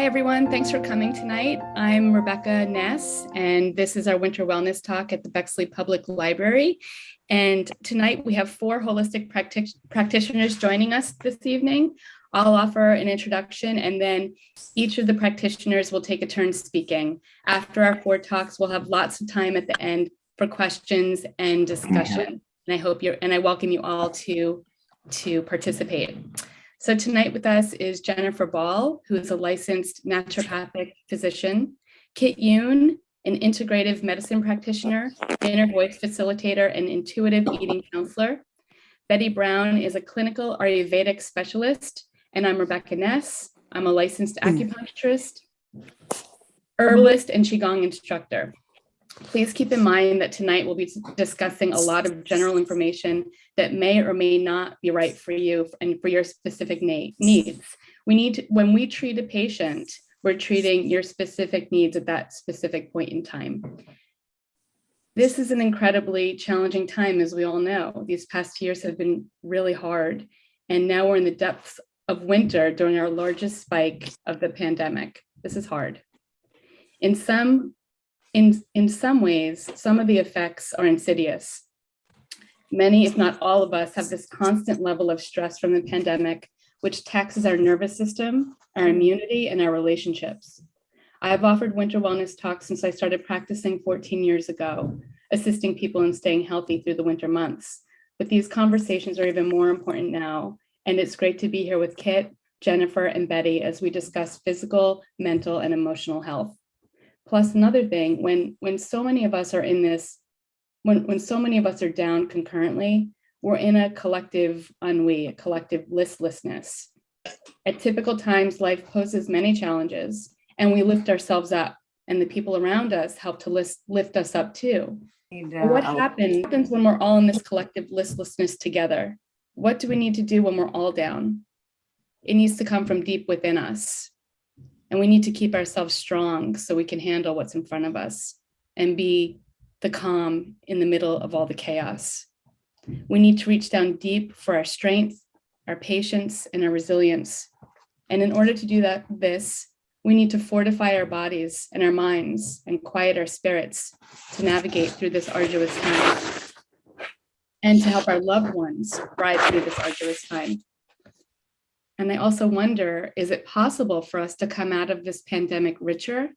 Hi, everyone. Thanks for coming tonight. I'm Rebecca Ness, and this is our Winter Wellness Talk at the Bexley Public Library. And tonight we have four holistic practitioners joining us this evening. I'll offer an introduction, and then each of the practitioners will take a turn speaking. After our four talks, we'll have lots of time at the end for questions and discussion. And I welcome you all to participate. So tonight with us is Jennifer Ball, who is a licensed naturopathic physician, Kit Yoon, an integrative medicine practitioner, inner voice facilitator, and intuitive eating counselor. Betty Brown is a clinical Ayurvedic specialist, and I'm Rebecca Ness. I'm a licensed acupuncturist, herbalist, and Qigong instructor. Please keep in mind that tonight we'll be discussing a lot of general information that may or may not be right for you and for your specific needs. When we treat a patient, we're treating your specific needs at that specific point in time. This is an incredibly challenging time, as we all know. These past years have been really hard, and now we're in the depths of winter during our largest spike of the pandemic. This is hard. In some ways, some of the effects are insidious. Many, if not all of us, have this constant level of stress from the pandemic, which taxes our nervous system, our immunity, and our relationships. I've offered winter wellness talks since I started practicing 14 years ago, assisting people in staying healthy through the winter months. But these conversations are even more important now, and it's great to be here with Kit, Jennifer, and Betty as we discuss physical, mental, and emotional health. Plus, another thing, when so many of us are in this, when so many of us are down concurrently, we're in a collective ennui, a collective listlessness. At typical times, life poses many challenges, and we lift ourselves up, and the people around us help to lift us up too. What happens when we're all in this collective listlessness together? What do we need to do when we're all down? It needs to come from deep within us. And we need to keep ourselves strong so we can handle what's in front of us and be the calm in the middle of all the chaos. We need to reach down deep for our strength, our patience, and our resilience. And in order to do this, we need to fortify our bodies and our minds and quiet our spirits to navigate through this arduous time and to help our loved ones ride through this arduous time. And I also wonder, is it possible for us to come out of this pandemic richer,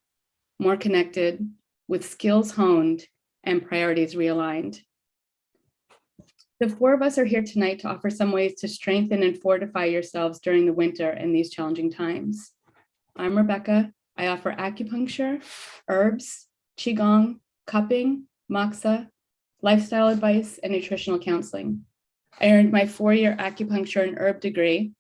more connected, with skills honed and priorities realigned? The four of us are here tonight to offer some ways to strengthen and fortify yourselves during the winter and these challenging times. I'm Rebecca. I offer acupuncture, herbs, Qigong, cupping, Moxa, lifestyle advice, and nutritional counseling. I earned my 4-year acupuncture and herb degree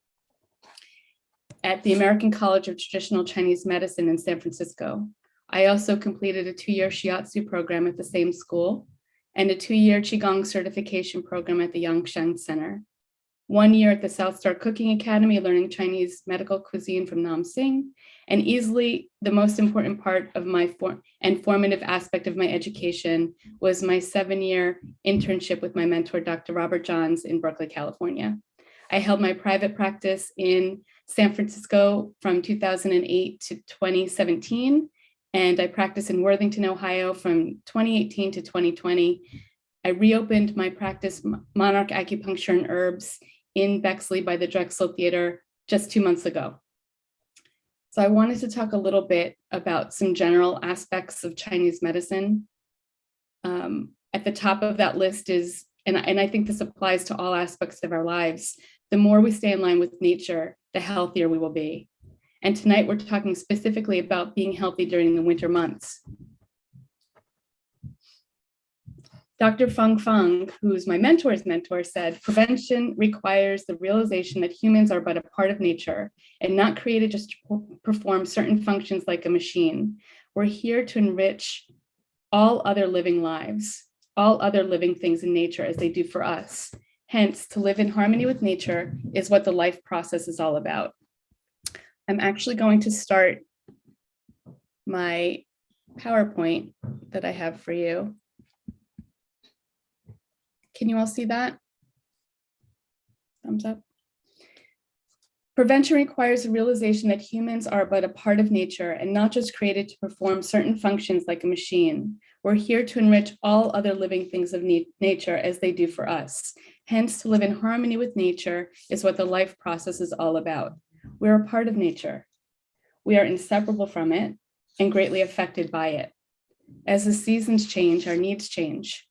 at the American College of Traditional Chinese Medicine in San Francisco. I also completed a 2-year shiatsu program at the same school and a 2-year Qigong certification program at the Yangshan Center. 1 year at the South Star Cooking Academy, learning Chinese medical cuisine from Nam Sing, and easily the most important part of my formative aspect of my education was my 7-year internship with my mentor, Dr. Robert Johns in Berkeley, California. I held my private practice in San Francisco from 2008 to 2017, and I practiced in Worthington, Ohio from 2018 to 2020. I reopened my practice, Monarch Acupuncture and Herbs, in Bexley by the Drexel Theater just 2 months ago. So I wanted to talk a little bit about some general aspects of Chinese medicine. At the top of that list is, and I think this applies to all aspects of our lives, the more we stay in line with nature, the healthier we will be. And tonight we're talking specifically about being healthy during the winter months. Dr. Feng Feng, who's my mentor's mentor, said, prevention requires the realization that humans are but a part of nature and not created just to perform certain functions like a machine. We're here to enrich all other living lives, all other living things in nature as they do for us. Hence, to live in harmony with nature is what the life process is all about. I'm actually going to start my PowerPoint that I have for you. Can you all see that? Thumbs up. Prevention requires the realization that humans are but a part of nature and not just created to perform certain functions like a machine. We're here to enrich all other living things of nature as they do for us. Hence, to live in harmony with nature is what the life process is all about. We're a part of nature. We are inseparable from it and greatly affected by it. As the seasons change, our needs change.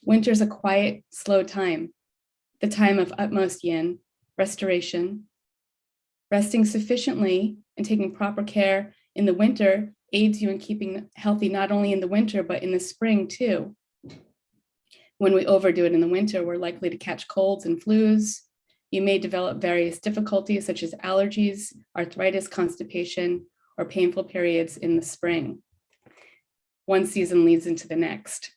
Winter is a quiet, slow time, the time of utmost yin, restoration. Resting sufficiently and taking proper care in the winter aids you in keeping healthy not only in the winter, but in the spring too. When we overdo it in the winter, we're likely to catch colds and flus. You may develop various difficulties such as allergies, arthritis, constipation, or painful periods in the spring. One season leads into the next.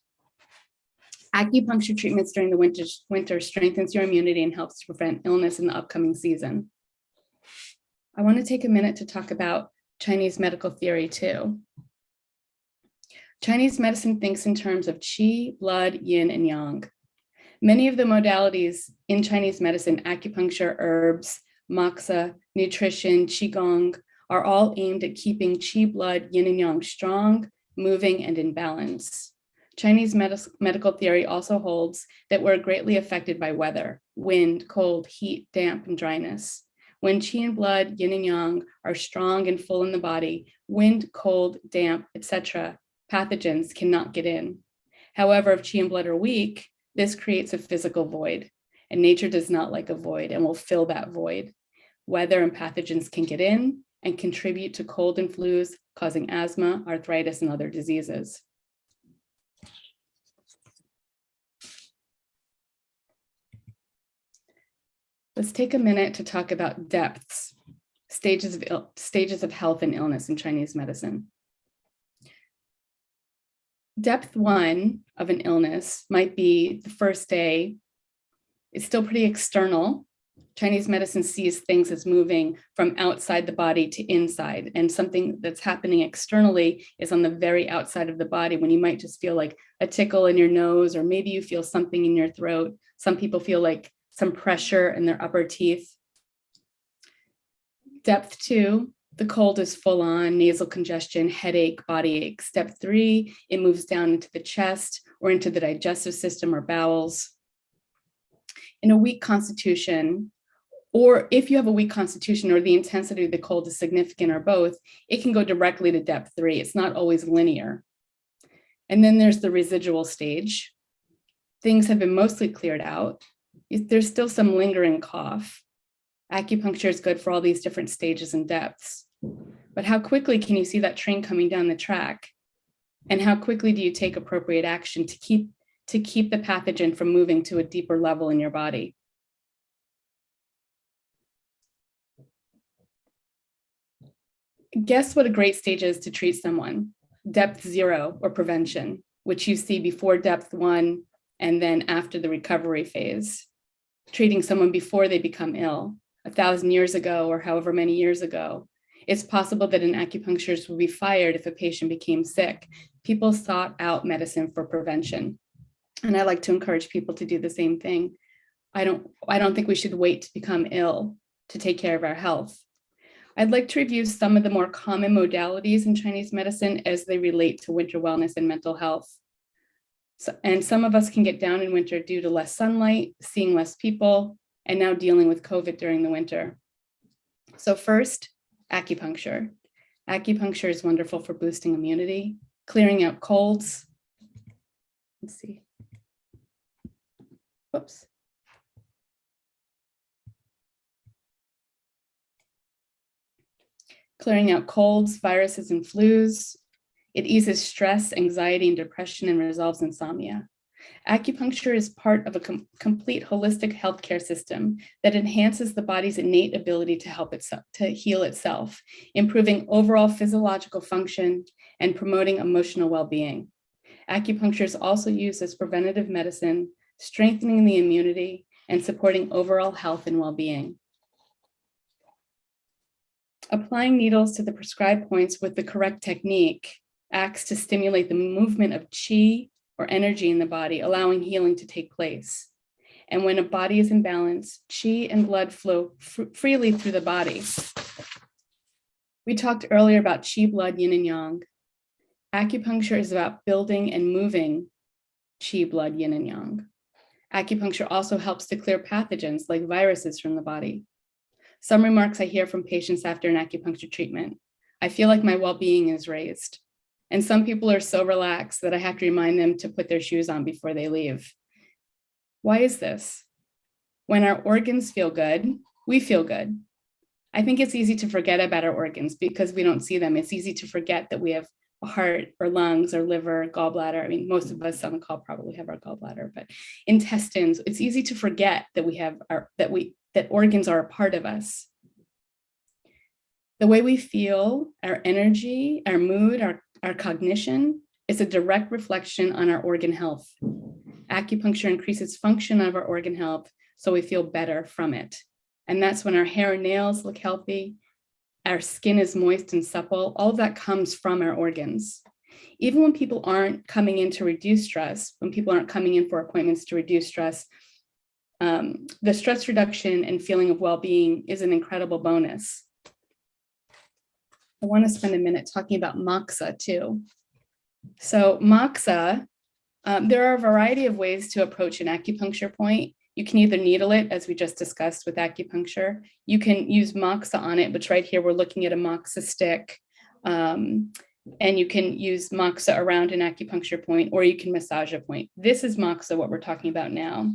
Acupuncture treatments during the winter strengthens your immunity and helps to prevent illness in the upcoming season. I want to take a minute to talk about Chinese medical theory too. Chinese medicine thinks in terms of qi, blood, yin, and yang. Many of the modalities in Chinese medicine, acupuncture, herbs, moxa, nutrition, qigong, are all aimed at keeping qi, blood, yin, and yang strong, moving, and in balance. Chinese medical theory also holds that we're greatly affected by weather, wind, cold, heat, damp, and dryness. When qi and blood, yin and yang, are strong and full in the body, wind, cold, damp, etc., pathogens cannot get in. However, if qi and blood are weak, this creates a physical void, and nature does not like a void and will fill that void. Weather and pathogens can get in and contribute to cold and flus, causing asthma, arthritis, and other diseases. Let's take a minute to talk about depths, stages of health and illness in Chinese medicine. Depth 1 of an illness might be the first day. It's still pretty external. Chinese medicine sees things as moving from outside the body to inside, and something that's happening externally is on the very outside of the body, when you might just feel like a tickle in your nose, or maybe you feel something in your throat. Some people feel like some pressure in their upper teeth. Depth 2, the cold is full on, nasal congestion, headache, body ache. Step 3, it moves down into the chest or into the digestive system or bowels. In a weak constitution, or if you have a weak constitution or the intensity of the cold is significant or both, it can go directly to depth 3. It's not always linear. And then there's the residual stage. Things have been mostly cleared out. There's still some lingering cough. Acupuncture is good for all these different stages and depths. But how quickly can you see that train coming down the track? And how quickly do you take appropriate action to keep the pathogen from moving to a deeper level in your body? Guess what a great stage is to treat someone? Depth 0, or prevention, which you see before depth 1 and then after the recovery phase. Treating someone before they become ill, 1,000 years ago or however many years ago. It's possible that an acupuncturist would be fired if a patient became sick. People sought out medicine for prevention. And I like to encourage people to do the same thing. I don't think we should wait to become ill to take care of our health. I'd like to review some of the more common modalities in Chinese medicine as they relate to winter wellness and mental health. And some of us can get down in winter due to less sunlight, seeing less people, and now dealing with COVID during the winter. So first, acupuncture. Acupuncture is wonderful for boosting immunity, clearing out colds. Let's see. Whoops. Clearing out colds, viruses, and flus. It eases stress, anxiety, and depression, and resolves insomnia. Acupuncture is part of a complete holistic healthcare system that enhances the body's innate ability to help itself, to heal itself, improving overall physiological function and promoting emotional well-being. Acupuncture is also used as preventative medicine, strengthening the immunity and supporting overall health and well-being. Applying needles to the prescribed points with the correct technique acts to stimulate the movement of qi or energy in the body, allowing healing to take place. And when a body is in balance, qi and blood flow freely through the body. We talked earlier about qi, blood, yin and yang. Acupuncture is about building and moving qi, blood, yin and yang. Acupuncture also helps to clear pathogens like viruses from the body. Some remarks I hear from patients after an acupuncture treatment: I feel like my well-being is raised. And some people are so relaxed that I have to remind them to put their shoes on before they leave. Why is this? When our organs feel good, we feel good. I think it's easy to forget about our organs because we don't see them. It's easy to forget that we have a heart or lungs or liver, gallbladder. I mean, most of us on the call probably have our gallbladder, but intestines. It's easy to forget that we have that organs are a part of us. The way we feel, our energy, our mood, our cognition is a direct reflection on our organ health. Acupuncture increases function of our organ health, so we feel better from it. And that's when our hair and nails look healthy, our skin is moist and supple. All of that comes from our organs. Even when people aren't coming in to reduce stress, when people aren't coming in for appointments to reduce stress, the stress reduction and feeling of well-being is an incredible bonus. I want to spend a minute talking about Moxa too. So Moxa, there are a variety of ways to approach an acupuncture point. You can either needle it, as we just discussed with acupuncture. You can use Moxa on it, which right here we're looking at a Moxa stick. And you can use Moxa around an acupuncture point, or you can massage a point. This is Moxa, what we're talking about now.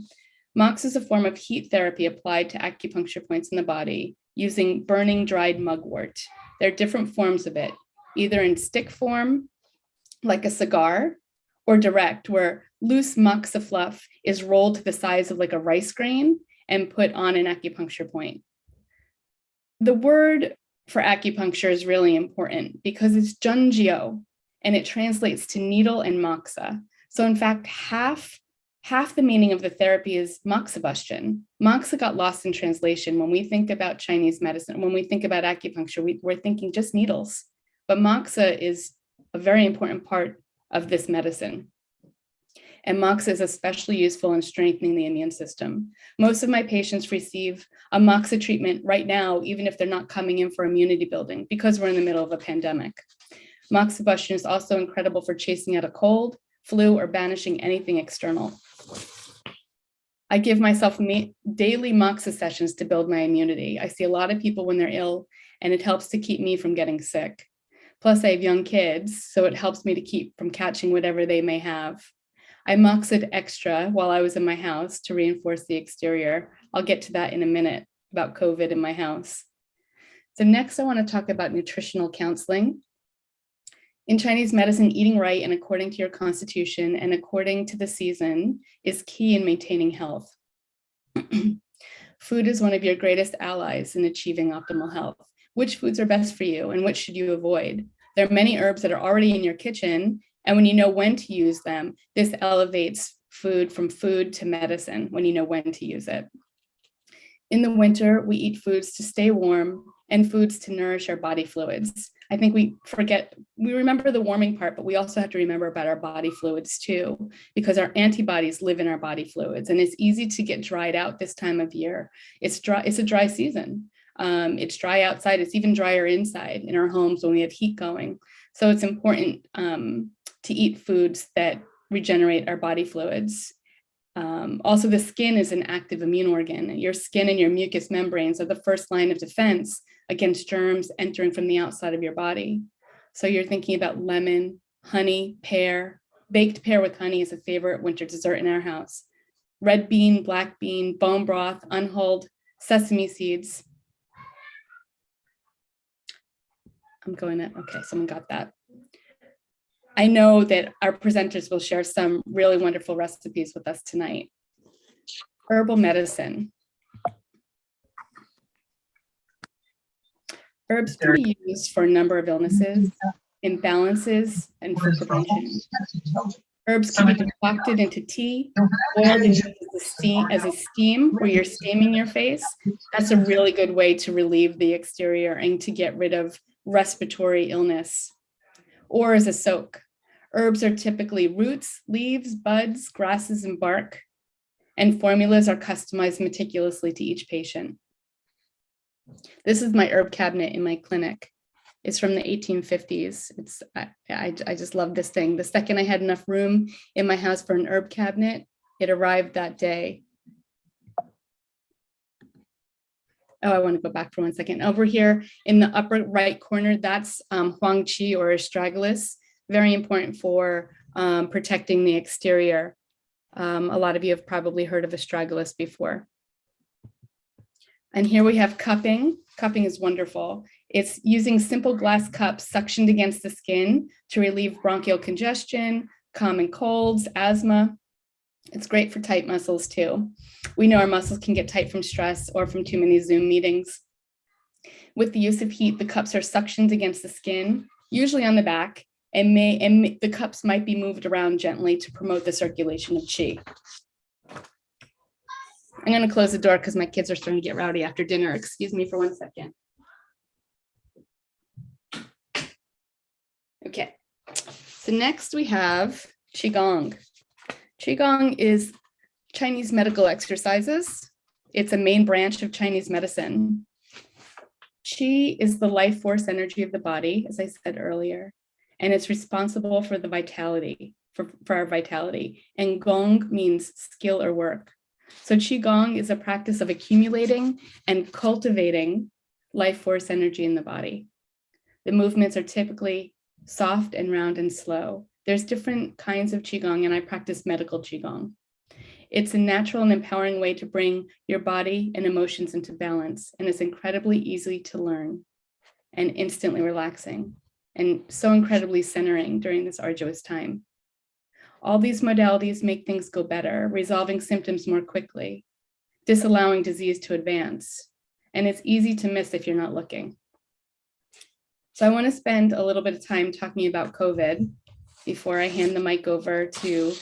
Moxa is a form of heat therapy applied to acupuncture points in the body using burning dried mugwort. There are different forms of it, either in stick form, like a cigar, or direct, where loose Moxa fluff is rolled to the size of like a rice grain and put on an acupuncture point. The word for acupuncture is really important because it's Junjio and it translates to needle and Moxa. So in fact, half the meaning of the therapy is moxibustion. Moxa got lost in translation. When we think about Chinese medicine, when we think about acupuncture, we're thinking just needles. But Moxa is a very important part of this medicine. And Moxa is especially useful in strengthening the immune system. Most of my patients receive a Moxa treatment right now, even if they're not coming in for immunity building, because we're in the middle of a pandemic. Moxibustion is also incredible for chasing out a cold, flu, or banishing anything external. I give myself daily Moxa sessions to build my immunity. I see a lot of people when they're ill, and it helps to keep me from getting sick. Plus, I have young kids, so it helps me to keep from catching whatever they may have. I Moxa'd extra while I was in my house to reinforce the exterior. I'll get to that in a minute about COVID in my house. So next, I want to talk about nutritional counseling. In Chinese medicine, eating right and according to your constitution and according to the season is key in maintaining health. Food is one of your greatest allies in achieving optimal health. Which foods are best for you and which should you avoid? There are many herbs that are already in your kitchen, and when you know when to use them, this elevates food from food to medicine when you know when to use it. In the winter, we eat foods to stay warm and foods to nourish our body fluids. I think we remember the warming part, but we also have to remember about our body fluids too, because our antibodies live in our body fluids, and it's easy to get dried out this time of year. It's a dry season. It's dry outside. It's even drier inside in our homes when we have heat going. So it's important to eat foods that regenerate our body fluids. Also, the skin is an active immune organ. Your skin and your mucous membranes are the first line of defense against germs entering from the outside of your body. So you're thinking about lemon, honey, pear. Baked pear with honey is a favorite winter dessert in our house. Red bean, black bean, bone broth, unhulled, sesame seeds. Okay, someone got that. I know that our presenters will share some really wonderful recipes with us tonight. Herbal medicine. Herbs can be used for a number of illnesses, imbalances, and for prevention. Herbs can be concocted into tea, boiled and used as a steam where you're steaming your face. That's a really good way to relieve the exterior and to get rid of respiratory illness. Or as a soak. Herbs are typically roots, leaves, buds, grasses, and bark. and formulas are customized meticulously to each patient. This is my herb cabinet in my clinic. It's from the 1850s. I just love this thing. The second I had enough room in my house for an herb cabinet, it arrived that day. Oh, I want to go back for 1 second. Over here in the upper right corner, that's Huang Qi or Astragalus, very important for protecting the exterior. A lot of you have probably heard of Astragalus before. And here we have cupping. Cupping is wonderful. It's using simple glass cups suctioned against the skin to relieve bronchial congestion, common colds, asthma. It's great for tight muscles too. We know our muscles can get tight from stress or from too many Zoom meetings. With the use of heat, the cups are suctioned against the skin, usually on the back, and the cups might be moved around gently to promote the circulation of qi. I'm going to close the door because my kids are starting to get rowdy after dinner. Excuse me for 1 second. Okay, so next we have Qigong. Qigong is Chinese medical exercises. It's a main branch of Chinese medicine. Qi is the life force energy of the body, as I said earlier, and it's responsible for the vitality, for our vitality. And Gong means skill or work. So Qigong is a practice of accumulating and cultivating life force energy in the body. The movements are typically soft and round and slow. There's different kinds of Qigong, and I practice medical Qigong. It's a natural and empowering way to bring your body and emotions into balance, and it's incredibly easy to learn and instantly relaxing, and so incredibly centering during this arduous time. All these modalities make things go better, resolving symptoms more quickly, disallowing disease to advance, and it's easy to miss if you're not looking. So I want to spend a little bit of time talking about COVID before I hand the mic over to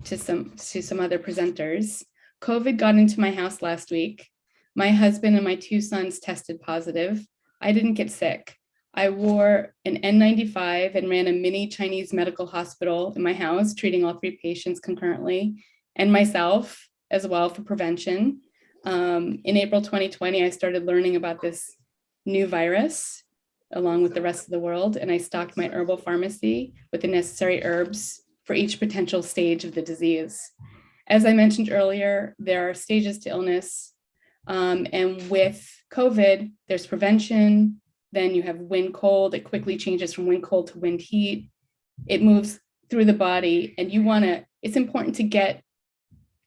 some other presenters. COVID got into my house last week. My husband and my 2 sons tested positive. I didn't get sick. I wore an N95 and ran a mini Chinese medical hospital in my house, treating all 3 patients concurrently, and myself as well for prevention. In April 2020, I started learning about this new virus along with the rest of the world, and I stocked my herbal pharmacy with the necessary herbs for each potential stage of the disease. As I mentioned earlier, there are stages to illness, and with COVID, there's prevention. Then you have wind cold. It quickly changes from wind cold to wind heat. It moves through the body, and it's important to get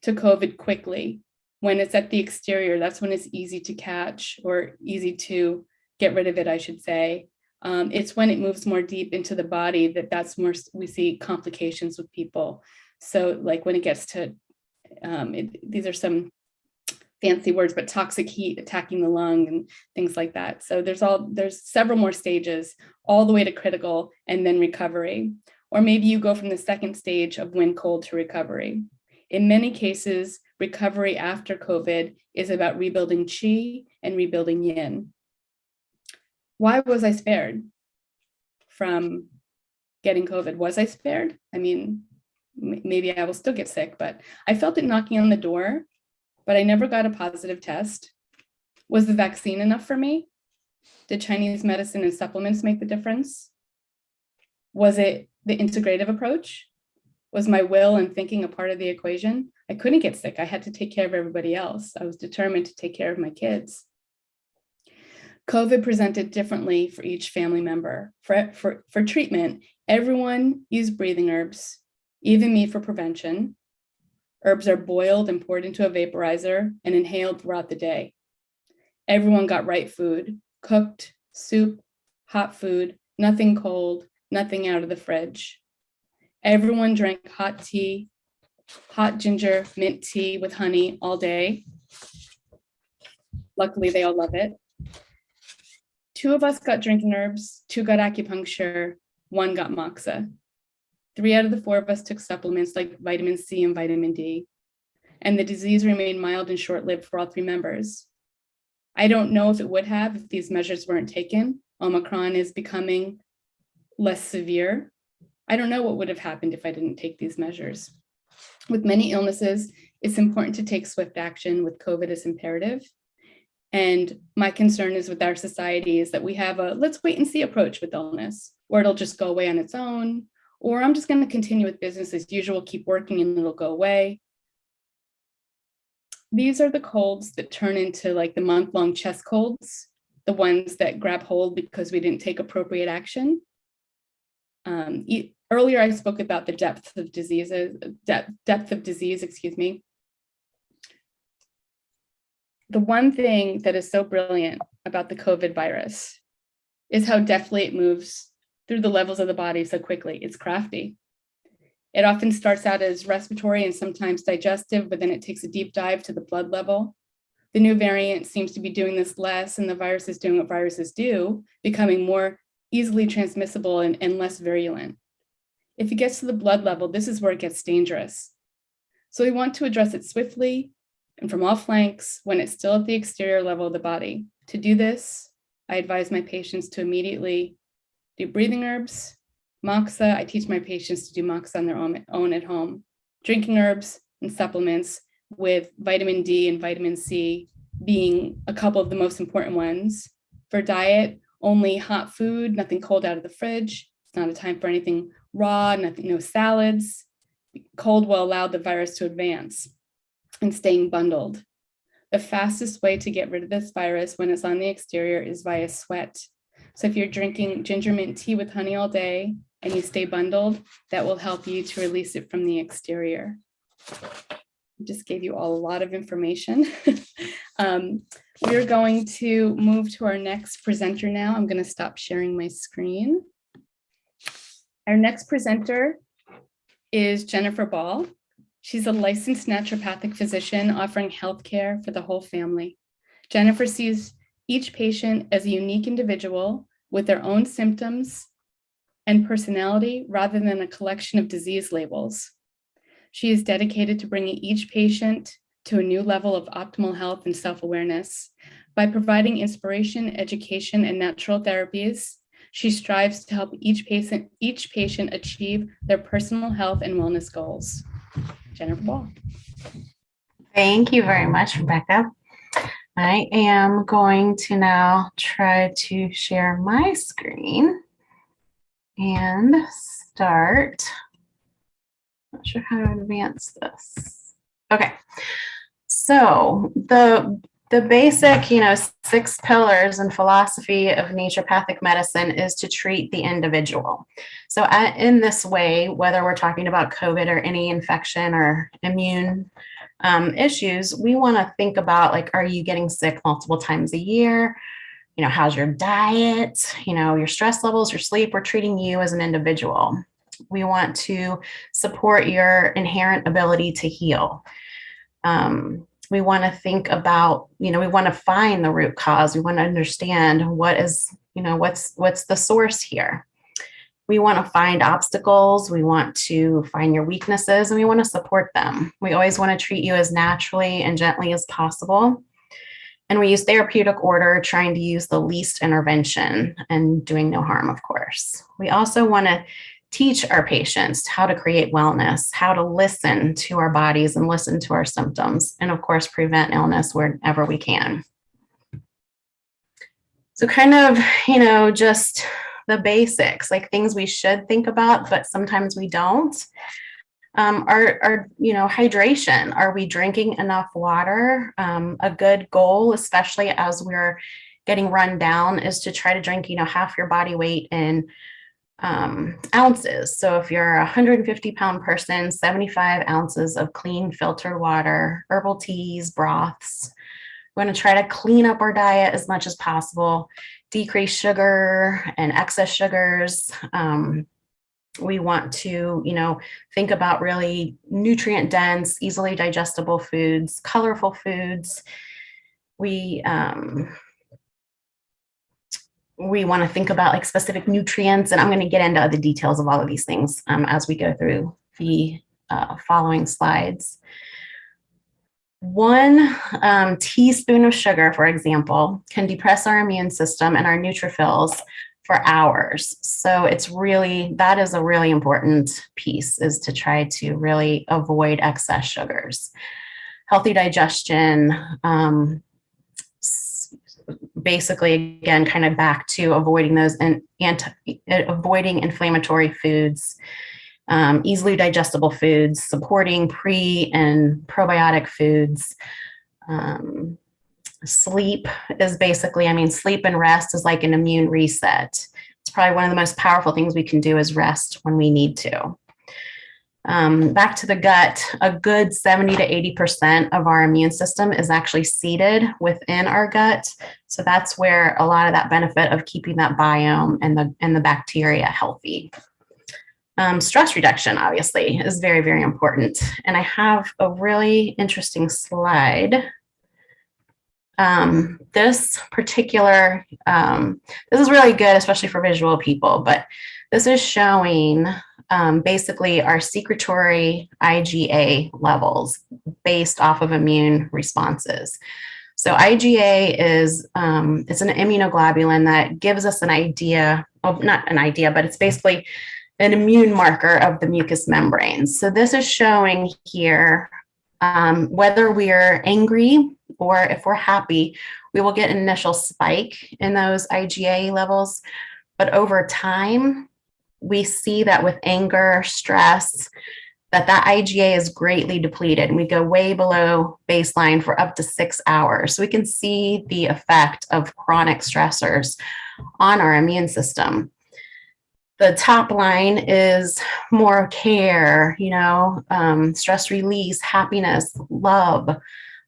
to COVID quickly. When it's at the exterior, that's when it's easy to catch or easy to get rid of it, I should say. It's when it moves more deep into the body that's more, we see complications with people. So like when it gets to, these are some fancy words, but toxic heat attacking the lung and things like that. So there's several more stages all the way to critical and then recovery. Or maybe you go from the second stage of wind cold to recovery. In many cases, recovery after COVID is about rebuilding qi and rebuilding yin. Why was I spared from getting COVID? Was I spared? I mean, maybe I will still get sick, but I felt it knocking on the door, but I never got a positive test. Was the vaccine enough for me? Did Chinese medicine and supplements make the difference? Was it the integrative approach? Was my will and thinking a part of the equation? I couldn't get sick. I had to take care of everybody else. I was determined to take care of my kids. COVID presented differently for each family member. For treatment, everyone used breathing herbs, even me for prevention. Herbs are boiled and poured into a vaporizer and inhaled throughout the day. Everyone got right food, cooked, soup, hot food, nothing cold, nothing out of the fridge. Everyone drank hot tea, hot ginger, mint tea with honey all day. Luckily, they all love it. 2 of us got drinking herbs, 2 got acupuncture, 1 got Moxa. 3 out of the 4 of us took supplements like vitamin C and vitamin D. And the disease remained mild and short-lived for all 3 members. I don't know if it would have if these measures weren't taken. Omicron is becoming less severe. I don't know what would have happened if I didn't take these measures. With many illnesses, It's important to take swift action with COVID as imperative. And my concern is with our society is that we have a let's wait and see approach with illness, or it'll just go away on its own, or I'm just going to continue with business as usual, keep working and it'll go away. These are the colds that turn into like the month-long chest colds, the ones that grab hold because we didn't take appropriate action. Earlier, I spoke about the depth of disease, excuse me. The one thing that is so brilliant about the COVID virus is how deftly it moves through the levels of the body so quickly. It's crafty. It often starts out as respiratory and sometimes digestive, but then it takes a deep dive to the blood level. The new variant seems to be doing this less, and the virus is doing what viruses do, becoming more easily transmissible and less virulent. If it gets to the blood level, this is where it gets dangerous. So we want to address it swiftly and from all flanks when it's still at the exterior level of the body. To do this, I advise my patients to immediately do breathing herbs, Moxa. I teach my patients to do Moxa on their own at home. Drinking herbs and supplements with vitamin D and vitamin C being a couple of the most important ones. For diet, only hot food, nothing cold out of the fridge. It's not a time for anything raw, no salads. Cold will allow the virus to advance, and staying bundled. The fastest way to get rid of this virus when it's on the exterior is via sweat. So if you're drinking ginger mint tea with honey all day and you stay bundled, that will help you to release it from the exterior. I just gave you all a lot of information. We're going to move to our next presenter now. I'm going to stop sharing my screen. Our next presenter is Jennifer Ball. She's a licensed naturopathic physician offering healthcare for the whole family. Jennifer sees each patient as a unique individual with their own symptoms and personality rather than a collection of disease labels. She is dedicated to bringing each patient to a new level of optimal health and self-awareness. By providing inspiration, education, and natural therapies, she strives to help each patient achieve their personal health and wellness goals. Jennifer Ball. Thank you very much, Rebecca. I am going to now try to share my screen and start. Not sure how to advance this. Okay, so the basic, 6 pillars and philosophy of naturopathic medicine is to treat the individual. So in this way, whether we're talking about COVID or any infection or immune issues, we want to think about, like, are you getting sick multiple times a year? How's your diet? Your stress levels, your sleep. We're treating you as an individual. We want to support your inherent ability to heal. We want to think about, we want to find the root cause. We want to understand what is, what's the source here. We want to find obstacles. We want to find your weaknesses, and we want to support them. We always want to treat you as naturally and gently as possible. And we use therapeutic order, trying to use the least intervention and doing no harm, of course. We also want to teach our patients how to create wellness, how to listen to our bodies and listen to our symptoms, and of course, prevent illness wherever we can. So kind of, just the basics, like things we should think about, but sometimes we don't, are hydration. Are we drinking enough water? A good goal, especially as we're getting run down, is to try to drink, half your body weight in ounces. So if you're a 150-pound person, 75 ounces of clean filtered water, herbal teas, broths. We're going to try to clean up our diet as much as possible, decrease sugar and excess sugars. We want to, think about really nutrient dense, easily digestible foods, colorful foods. We want to think about like specific nutrients, and I'm going to get into the details of all of these things as we go through the following slides. 1 teaspoon of sugar, for example, can depress our immune system and our neutrophils for hours. So that is a really important piece, is to try to really avoid excess sugars. healthy digestion, basically, again, kind of back to avoiding those and avoiding inflammatory foods, easily digestible foods, supporting pre and probiotic foods. Sleep is basically, sleep and rest is like an immune reset. It's probably one of the most powerful things we can do is rest when we need to. Back to the gut, a good 70 to 80% of our immune system is actually seated within our gut. So that's where a lot of that benefit of keeping that biome and the bacteria healthy. Stress reduction, obviously, is very, very important. And I have a really interesting slide. This particular, this is really good, especially for visual people, but this is showing basically our secretory IgA levels based off of immune responses. So IgA is, it's an immunoglobulin that gives us an idea of, not an idea, but it's basically an immune marker of the mucous membranes. So this is showing here whether we're angry or if we're happy, we will get an initial spike in those IgA levels. But over time, we see that with anger, stress, that IgA is greatly depleted and we go way below baseline for up to 6 hours. So we can see the effect of chronic stressors on our immune system. The top line is more care, stress release, happiness, love,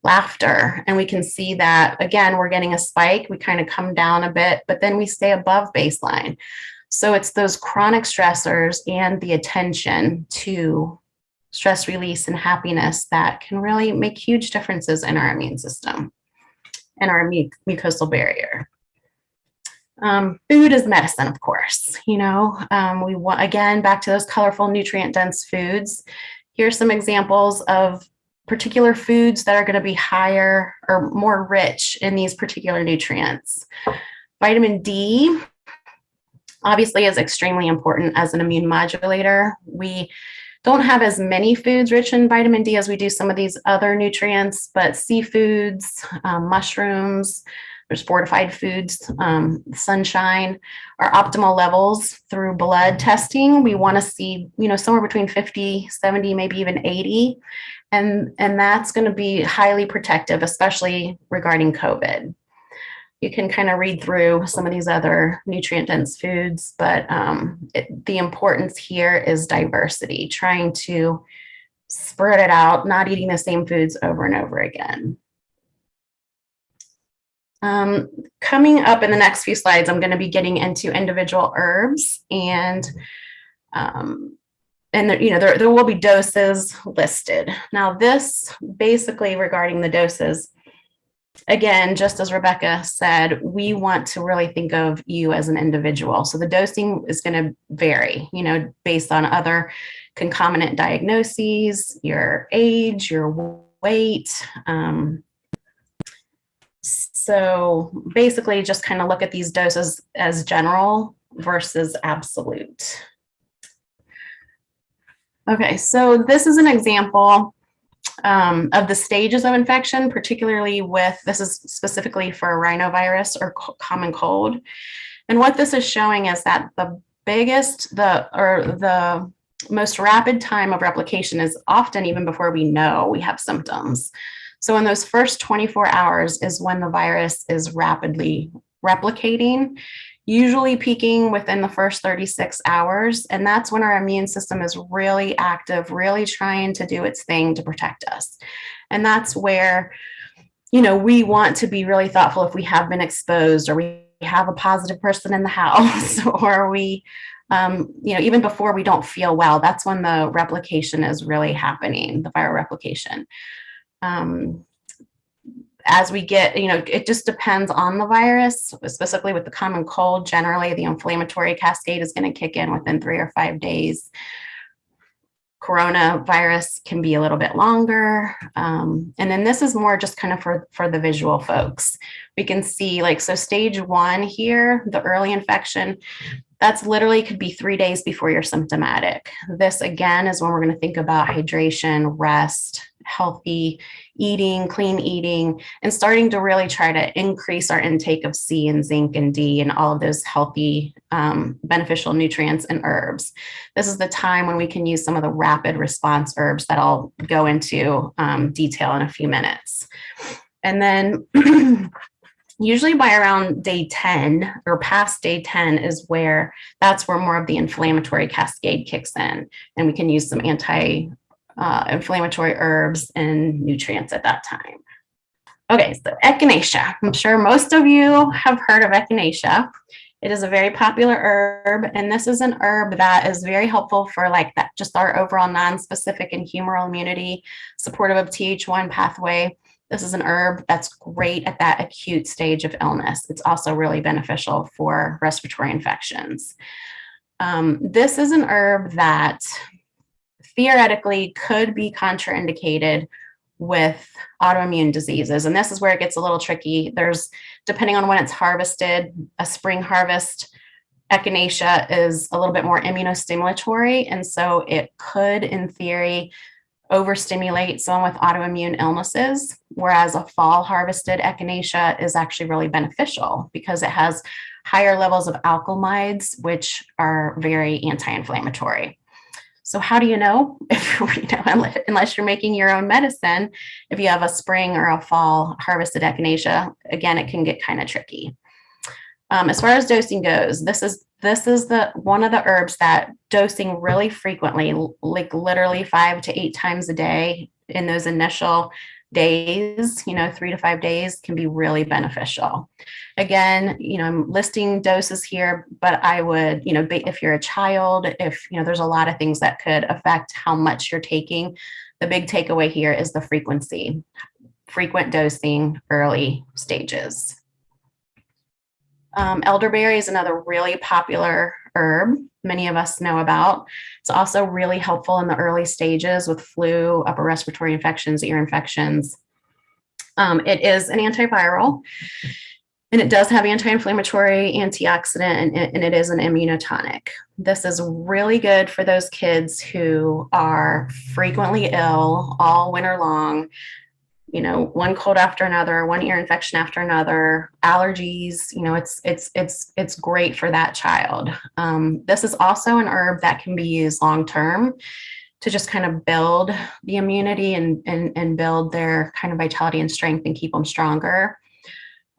laughter. And we can see that, again, we're getting a spike. We kind of come down a bit, but then we stay above baseline. So it's those chronic stressors and the attention to stress release and happiness that can really make huge differences in our immune system and our mucosal barrier. Food is medicine, of course. We want, again, back to those colorful, nutrient-dense foods. Here's some examples of particular foods that are going to be higher or more rich in these particular nutrients. Vitamin D, obviously, is extremely important as an immune modulator. We don't have as many foods rich in vitamin D as we do some of these other nutrients, but seafoods, mushrooms, there's fortified foods, sunshine, are optimal levels through blood testing. We want to see, somewhere between 50, 70, maybe even 80. And that's going to be highly protective, especially regarding COVID. You can kind of read through some of these other nutrient-dense foods, but the importance here is diversity, trying to spread it out, not eating the same foods over and over again. Coming up in the next few slides, I'm going to be getting into individual herbs and there will be doses listed. Now this basically regarding the doses, again, just as Rebecca said, we want to really think of you as an individual. So the dosing is going to vary, based on other concomitant diagnoses, your age, your weight. So basically just kind of look at these doses as general versus absolute. Okay, so this is an example of the stages of infection, particularly this is specifically for rhinovirus or common cold. And what this is showing is that the most rapid time of replication is often even before we know we have symptoms. So in those first 24 hours is when the virus is rapidly replicating, usually peaking within the first 36 hours. And that's when our immune system is really active, really trying to do its thing to protect us. And that's where, we want to be really thoughtful if we have been exposed or we have a positive person in the house or we, even before we don't feel well, that's when the replication is really happening, the viral replication. As we get, it just depends on the virus, specifically with the common cold. Generally, the inflammatory cascade is going to kick in within 3 or 5 days. Coronavirus can be a little bit longer. And then this is more just kind of for the visual folks. We can see so stage 1 here, the early infection, that's literally could be 3 days before you're symptomatic. This again is when we're going to think about hydration, rest, healthy eating, clean eating, and starting to really try to increase our intake of C and zinc and D and all of those healthy, beneficial nutrients and herbs. This is the time when we can use some of the rapid response herbs that I'll go into detail in a few minutes. And then usually by around day 10 or past day 10 is where that's where more of the inflammatory cascade kicks in, and we can use some anti-inflammatory herbs and nutrients at that time. Okay, so Echinacea. I'm sure most of you have heard of Echinacea. It is a very popular herb, and this is an herb that is very helpful for like that, just our overall non-specific and humoral immunity, supportive of Th1 pathway. This is an herb that's great at that acute stage of illness. It's also really beneficial for respiratory infections. This is an herb that theoretically could be contraindicated with autoimmune diseases. And this is where it gets a little tricky. There's, depending on when it's harvested, a spring harvest, Echinacea is a little bit more immunostimulatory. And so it could, in theory, overstimulate someone with autoimmune illnesses, whereas a fall harvested Echinacea is actually really beneficial because it has higher levels of alkaloids, which are very anti-inflammatory. So how do you know? Unless you're making your own medicine, if you have a spring or a fall harvested Echinacea, again, it can get kind of tricky. As far as dosing goes, this is the one of the herbs that dosing really frequently, like literally 5 to 8 times a day in those initial days, 3 to 5 days, can be really beneficial. Again, I'm listing doses here, but I would, if you're a child, if, there's a lot of things that could affect how much you're taking. The big takeaway here is the frequency, frequent dosing, early stages. Elderberry is another really popular herb many of us know about. It's also really helpful in the early stages with flu, upper respiratory infections, ear infections. It is an antiviral, and it does have anti-inflammatory, antioxidant, and it is an immunotonic. This is really good for those kids who are frequently ill all winter long. One cold after another, one ear infection after another, allergies, it's great for that child. This is also an herb that can be used long-term to just kind of build the immunity and build their kind of vitality and strength and keep them stronger.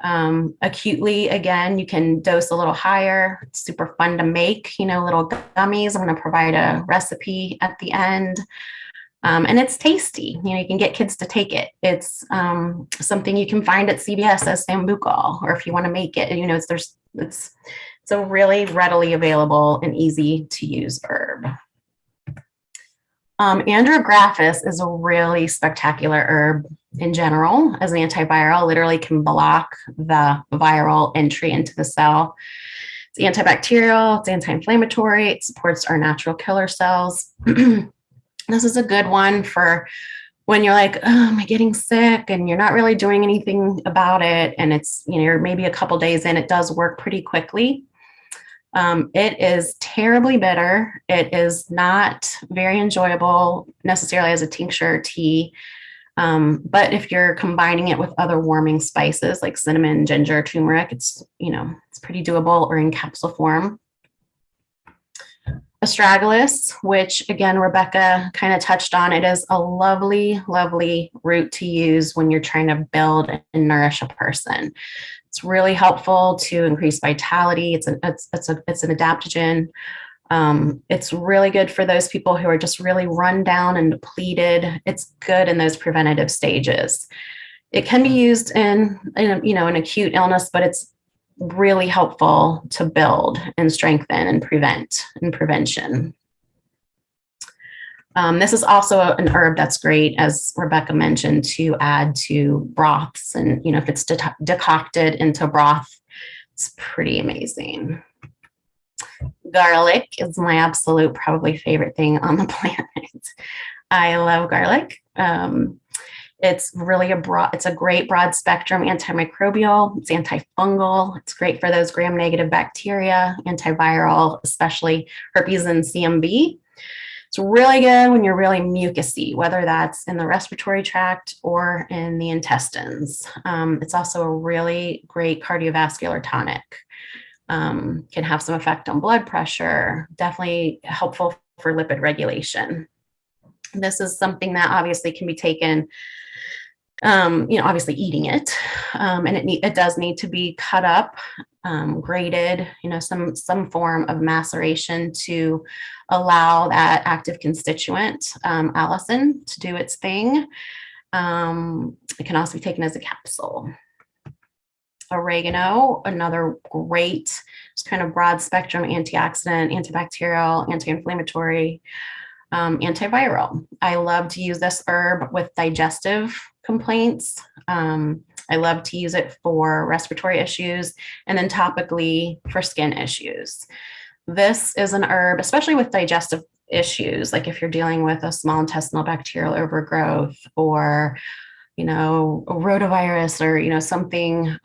Acutely, again, you can dose a little higher. It's super fun to make, little gummies. I'm going to provide a recipe at the end. And it's tasty. You can get kids to take it. It's something you can find at CVS as sambucol, or if you want to make it, it's a really readily available and easy to use herb. Andrographis is a really spectacular herb in general as an antiviral. Literally can block the viral entry into the cell. It's antibacterial, it's anti-inflammatory, it supports our natural killer cells. This is a good one for when you're like, oh, am I getting sick? And you're not really doing anything about it. And it's, you're maybe a couple days in, it does work pretty quickly. It is terribly bitter. It is not very enjoyable necessarily as a tincture or tea. But if you're combining it with other warming spices like cinnamon, ginger, turmeric, it's pretty doable, or in capsule form. Astragalus, which again, Rebecca kind of touched on, it is a lovely, lovely root to use when you're trying to build and nourish a person. It's really helpful to increase vitality. It's an adaptogen. It's really good for those people who are just really run down and depleted. It's good in those preventative stages. It can be used in an acute illness, but it's really helpful to build and strengthen and prevent and prevention. This is also an herb that's great, as Rebecca mentioned, to add to broths. And, if it's decocted into broth, it's pretty amazing. Garlic is my absolute probably favorite thing on the planet. I love garlic. It's really it's a great broad spectrum antimicrobial. It's antifungal. It's great for those gram-negative bacteria, antiviral, especially herpes and CMV. It's really good when you're really mucousy, whether that's in the respiratory tract or in the intestines. It's also a really great cardiovascular tonic. Can have some effect on blood pressure, definitely helpful for lipid regulation. This is something that obviously can be taken, obviously eating it, and it does need to be cut up, grated, some form of maceration to allow that active constituent, allicin, to do its thing. It can also be taken as a capsule. Oregano, another great, just kind of broad spectrum antioxidant, antibacterial, anti-inflammatory, antiviral. I love to use this herb with digestive complaints. I love to use it for respiratory issues and then topically for skin issues. This is an herb, especially with digestive issues, like if you're dealing with a small intestinal bacterial overgrowth or a rotavirus or, something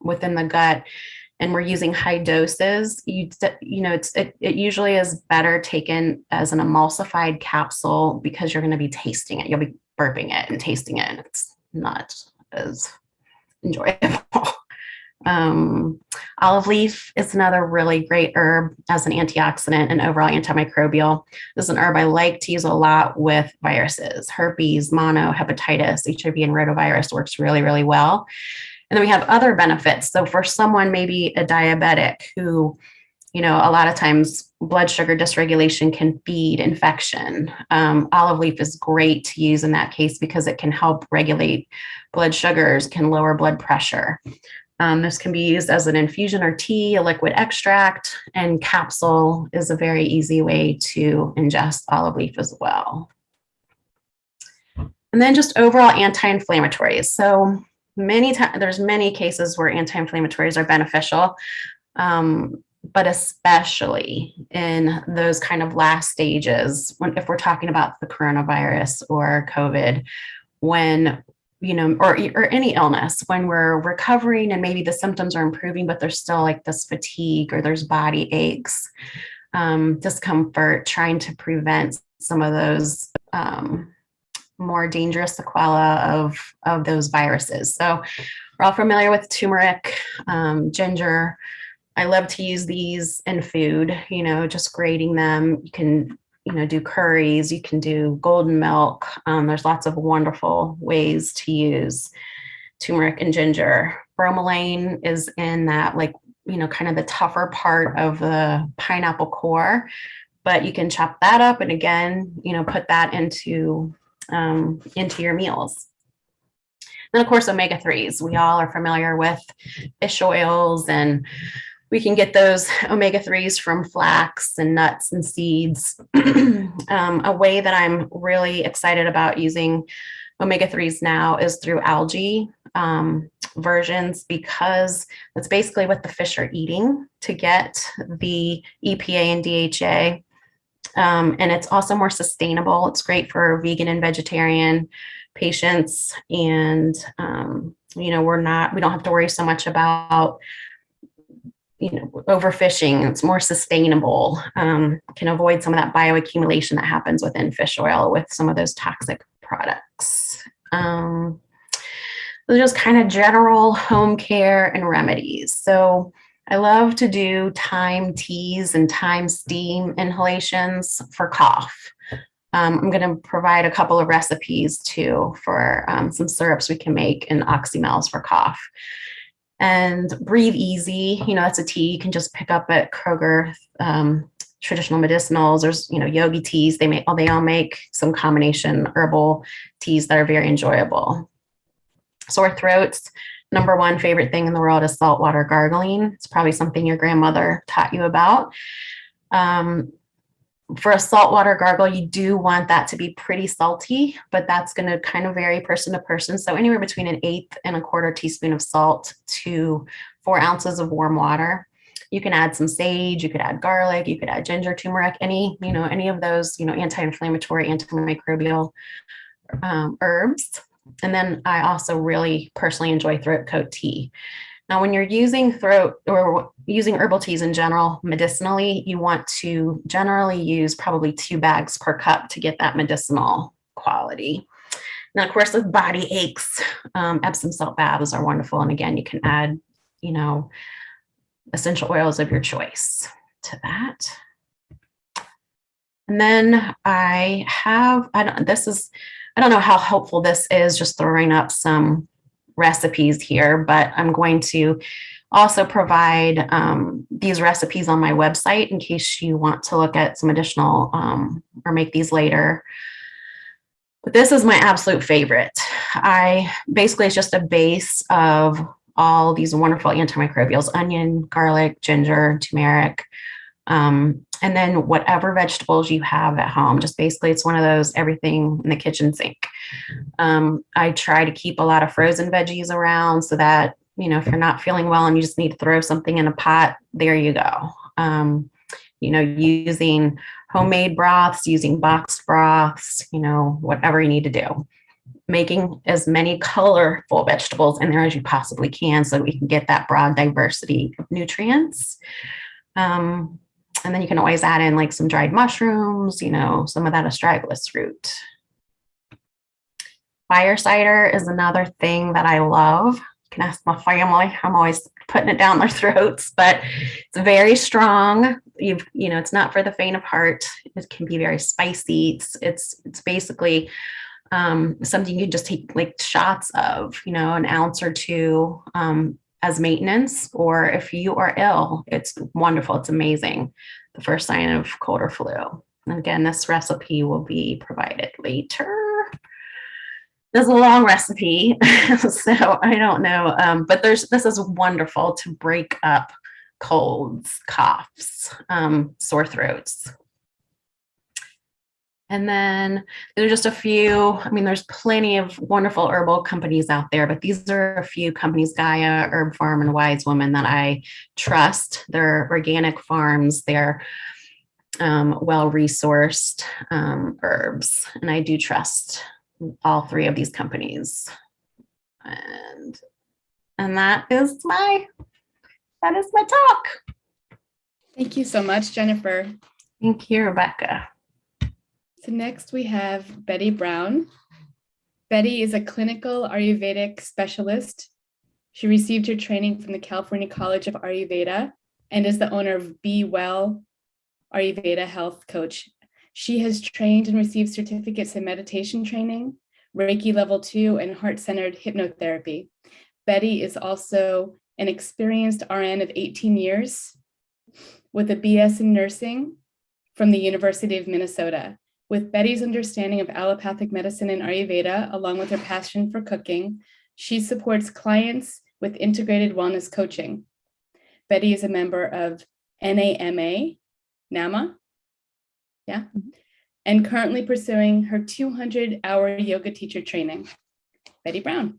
within the gut, and we're using high doses, it usually is better taken as an emulsified capsule because you're going to be tasting it. You'll be burping it and tasting it, and it's not as enjoyable. Olive leaf is another really great herb as an antioxidant and overall antimicrobial. This is an herb I like to use a lot with viruses, herpes, mono, hepatitis, HIV, and rotavirus works really, really well. And then we have other benefits. So for someone, maybe a diabetic who, a lot of times blood sugar dysregulation can feed infection. Olive leaf is great to use in that case because it can help regulate blood sugars, can lower blood pressure. This can be used as an infusion or tea, a liquid extract, and capsule is a very easy way to ingest olive leaf as well. And then just overall anti-inflammatories. So there's many cases where anti-inflammatories are beneficial, but especially in those kind of last stages, if we're talking about the coronavirus or COVID, when or any illness, when we're recovering and maybe the symptoms are improving, but there's still like this fatigue or there's body aches, discomfort, trying to prevent some of those more dangerous sequelae of those viruses. So we're all familiar with turmeric, ginger. I love to use these in food, just grating them. You can do curries, you can do golden milk. There's lots of wonderful ways to use turmeric and ginger. Bromelain is in that, kind of the tougher part of the pineapple core, but you can chop that up and again, put that into your meals. Then, of course, omega-3s. We all are familiar with fish oils, and we can get those omega-3s from flax and nuts and seeds. A way that I'm really excited about using omega-3s now is through algae versions, because that's basically what the fish are eating to get the EPA and DHA. And it's also more sustainable. It's great for vegan and vegetarian patients. And, we don't have to worry so much about overfishing. It's more sustainable, can avoid some of that bioaccumulation that happens within fish oil with some of those toxic products. Those are just kind of general home care and remedies. So I love to do thyme teas and thyme steam inhalations for cough. I'm going to provide a couple of recipes too for some syrups we can make and oxymels for cough. And Breathe Easy, that's a tea you can just pick up at Kroger, traditional medicinals. There's, yogi teas. They all make some combination herbal teas that are very enjoyable. Sore throats, number one favorite thing in the world is saltwater gargling. It's probably something your grandmother taught you about. For a saltwater gargle, you do want that to be pretty salty, but that's going to kind of vary person to person. So anywhere between 1/8 and 1/4 teaspoon of salt to 4 ounces of warm water. You can add some sage, you could add garlic, you could add ginger, turmeric, any of those, anti-inflammatory, antimicrobial herbs. And then I also really personally enjoy throat coat tea. Now, when you're using throat or using herbal teas in general, medicinally, you want to generally use probably 2 bags per cup to get that medicinal quality. Now, of course, with body aches, Epsom salt baths are wonderful. And again, you can add, essential oils of your choice to that. And then I don't know how helpful this is, just throwing up some recipes here, but I'm going to also provide these recipes on my website in case you want to look at some additional or make these later. But this is my absolute favorite. It's just a base of all these wonderful antimicrobials: onion, garlic, ginger, turmeric, and then whatever vegetables you have at home. Just basically, it's one of those everything in the kitchen sink. I try to keep a lot of frozen veggies around so that, if you're not feeling well and you just need to throw something in a pot, there you go. Using homemade broths, using boxed broths, whatever you need to do. Making as many colorful vegetables in there as you possibly can so we can get that broad diversity of nutrients. And then you can always add in like some dried mushrooms, some of that astragalus root. Fire cider is another thing that I love. You can ask my family. I'm always putting it down their throats, but it's very strong. It's not for the faint of heart. It can be very spicy. It's basically something you can just take like shots of, an ounce or 2 as maintenance, or if you are ill, it's wonderful. It's amazing. The first sign of cold or flu. And again, this recipe will be provided later. There's a long recipe, so I don't know, but this is wonderful to break up colds, coughs, sore throats. And then there's just a few, there's plenty of wonderful herbal companies out there, but these are a few companies: Gaia, Herb Farm, and Wise Woman, that I trust. They're organic farms. They're well-resourced herbs, and I do trust all 3 of these companies. And that is my talk. Thank you so much, Jennifer. Thank you, Rebecca. So next we have Betty Brown. Betty is a clinical Ayurvedic specialist. She received her training from the California College of Ayurveda and is the owner of Be Well Ayurveda Health Coach. She has trained and received certificates in meditation training, Reiki Level 2, and heart-centered hypnotherapy. Betty is also an experienced RN of 18 years with a BS in nursing from the University of Minnesota. With Betty's understanding of allopathic medicine and Ayurveda, along with her passion for cooking, she supports clients with integrated wellness coaching. Betty is a member of NAMA, and currently pursuing her 200-hour yoga teacher training. Betty Brown.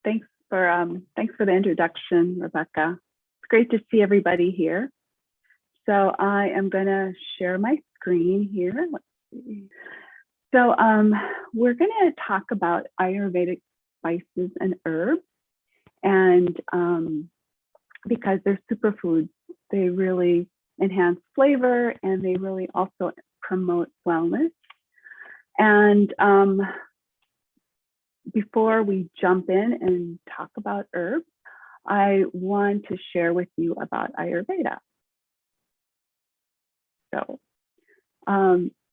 Thanks for the introduction, Rebecca. It's great to see everybody here. So I am going to share my screen here. Let's see. So we're going to talk about Ayurvedic spices and herbs, and because they're superfoods, they really enhance flavor and they really also promote wellness. And before we jump in and talk about herbs, I want to share with you about Ayurveda.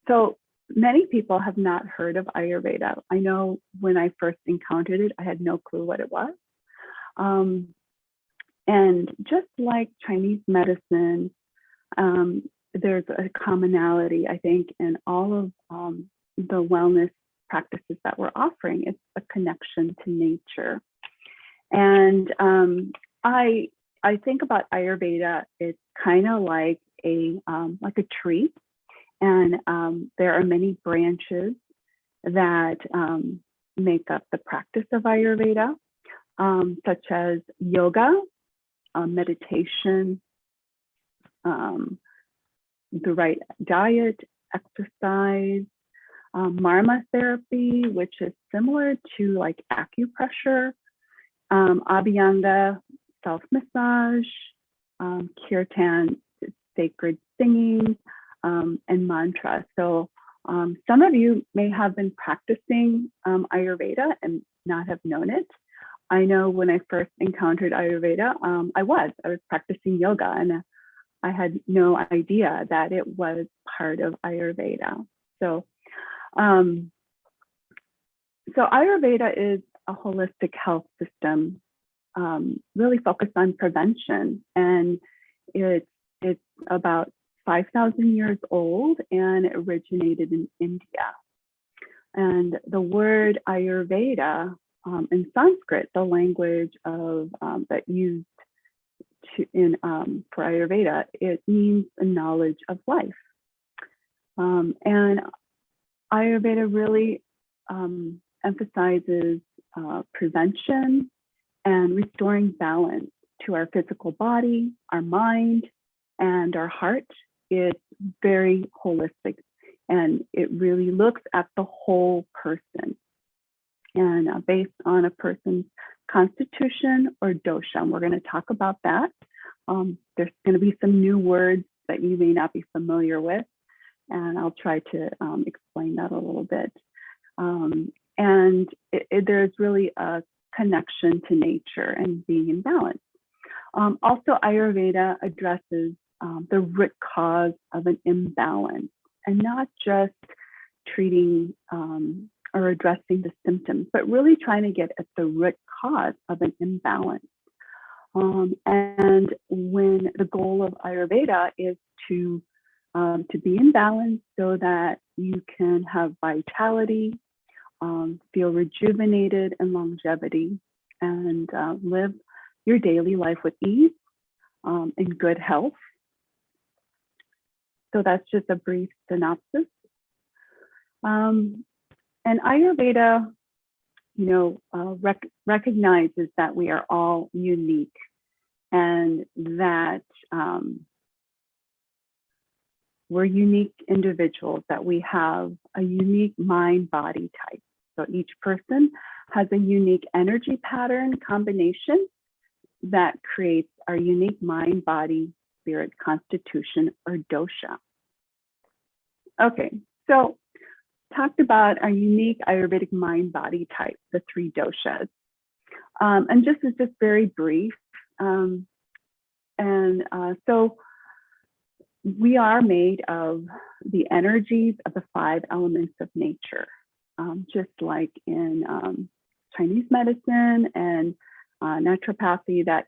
So many people have not heard of Ayurveda. I know when I first encountered it, I had no clue what it was. And just like Chinese medicine, there's a commonality, I think, in all of the wellness practices that we're offering. It's a connection to nature. And I think about Ayurveda, it's kind of like a tree. And there are many branches that make up the practice of Ayurveda, such as yoga, meditation, the right diet, exercise, marma therapy, which is similar to like acupressure, Abhyanga, self-massage, kirtan, sacred singing, and mantra. So some of you may have been practicing Ayurveda and not have known it. I know when I first encountered Ayurveda, I was practicing yoga, and I had no idea that it was part of Ayurveda. So, so Ayurveda is a holistic health system, really focused on prevention, and it's about 5,000 years old, and it originated in India. And the word Ayurveda in Sanskrit, the language of that used for Ayurveda, it means a knowledge of life. And Ayurveda really emphasizes prevention and restoring balance to our physical body, our mind, and our heart. It's very holistic, and it really looks at the whole person, and based on a person's constitution or dosha. And we're going to talk about that. There's going to be some new words that you may not be familiar with, and I'll try to explain that a little bit. And there's really a connection to nature and being in balance. Also, Ayurveda addresses the root cause of an imbalance, and not just treating or addressing the symptoms, but really trying to get at the root cause of an imbalance. And when the goal of Ayurveda is to be in balance so that you can have vitality, feel rejuvenated and longevity, and live your daily life with ease in good health. So that's just a brief synopsis. And Ayurveda, recognizes that we are all unique, and that we're unique individuals, that we have a unique mind-body type. So each person has a unique energy pattern combination that creates our unique mind, body, spirit constitution, or dosha. Okay, so talked about our unique Ayurvedic mind body type, the 3 doshas. And just very brief. So we are made of the energies of the 5 elements of nature, just like in Chinese medicine and naturopathy, that,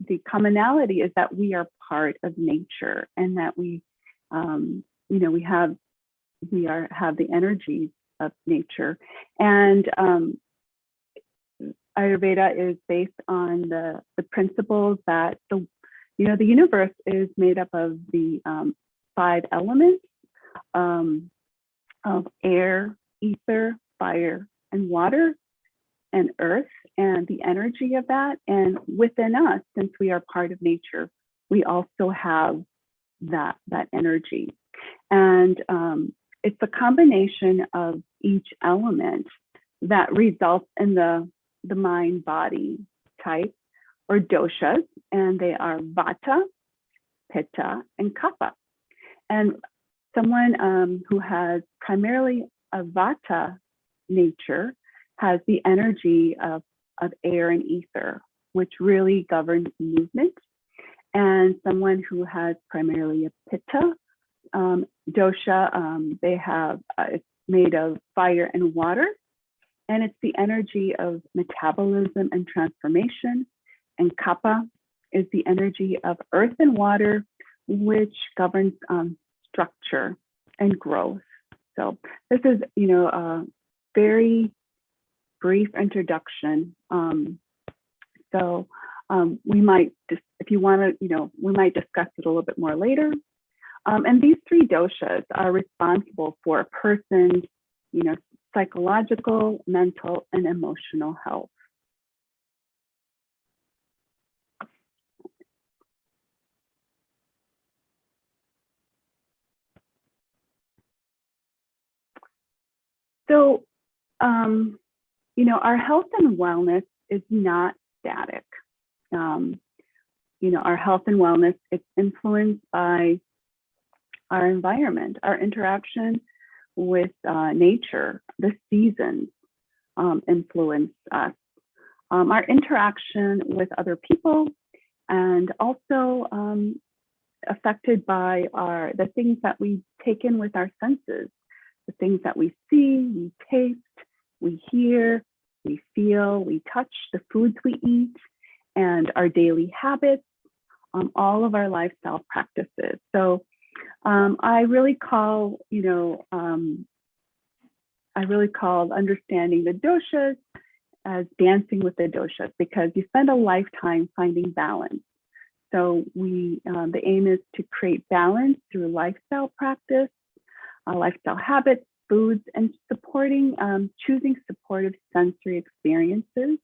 the commonality is that we are part of nature, and that we have the energies of nature. And Ayurveda is based on the principles that the universe is made up of the 5 elements of air, ether, fire, and water, and earth, and the energy of that. And within us, since we are part of nature, we also have that energy. And it's a combination of each element that results in the mind-body type, or doshas, and they are vata, pitta, and kapha. And someone who has primarily a vata nature has the energy of air and ether, which really governs movement. And someone who has primarily a pitta dosha, they have it's made of fire and water, and it's the energy of metabolism and transformation. And kapha is the energy of earth and water, which governs structure and growth. So this is, a very brief introduction. We might just, if you want to, we might discuss it a little bit more later. And these 3 doshas are responsible for a person's, psychological, mental, and emotional health. So, our health and wellness is not static. Our health and wellness, it's influenced by our environment, our interaction with nature, the seasons influence us, our interaction with other people, and also affected by the things that we take in with our senses, the things that we see, we taste, we hear, we feel, we touch, the foods we eat, and our daily habits, all of our lifestyle practices. So I really call understanding the doshas as dancing with the doshas, because you spend a lifetime finding balance. So the aim is to create balance through lifestyle practice, lifestyle habits, foods, and choosing supportive sensory experiences,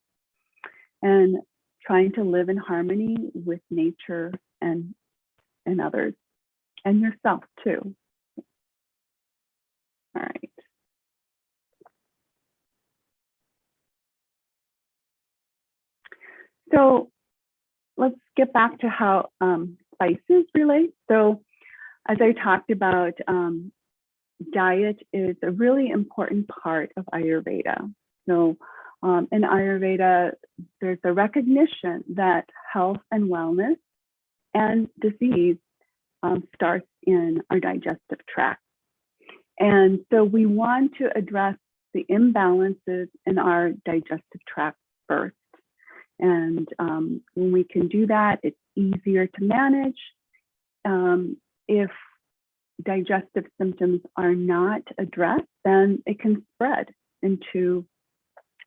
and trying to live in harmony with nature and others, and yourself too. All right. So let's get back to how spices relate. So as I talked about, diet is a really important part of Ayurveda. So in Ayurveda, there's a recognition that health and wellness and disease starts in our digestive tract. And so we want to address the imbalances in our digestive tract first. And when we can do that, it's easier to manage. If digestive symptoms are not addressed, then it can spread into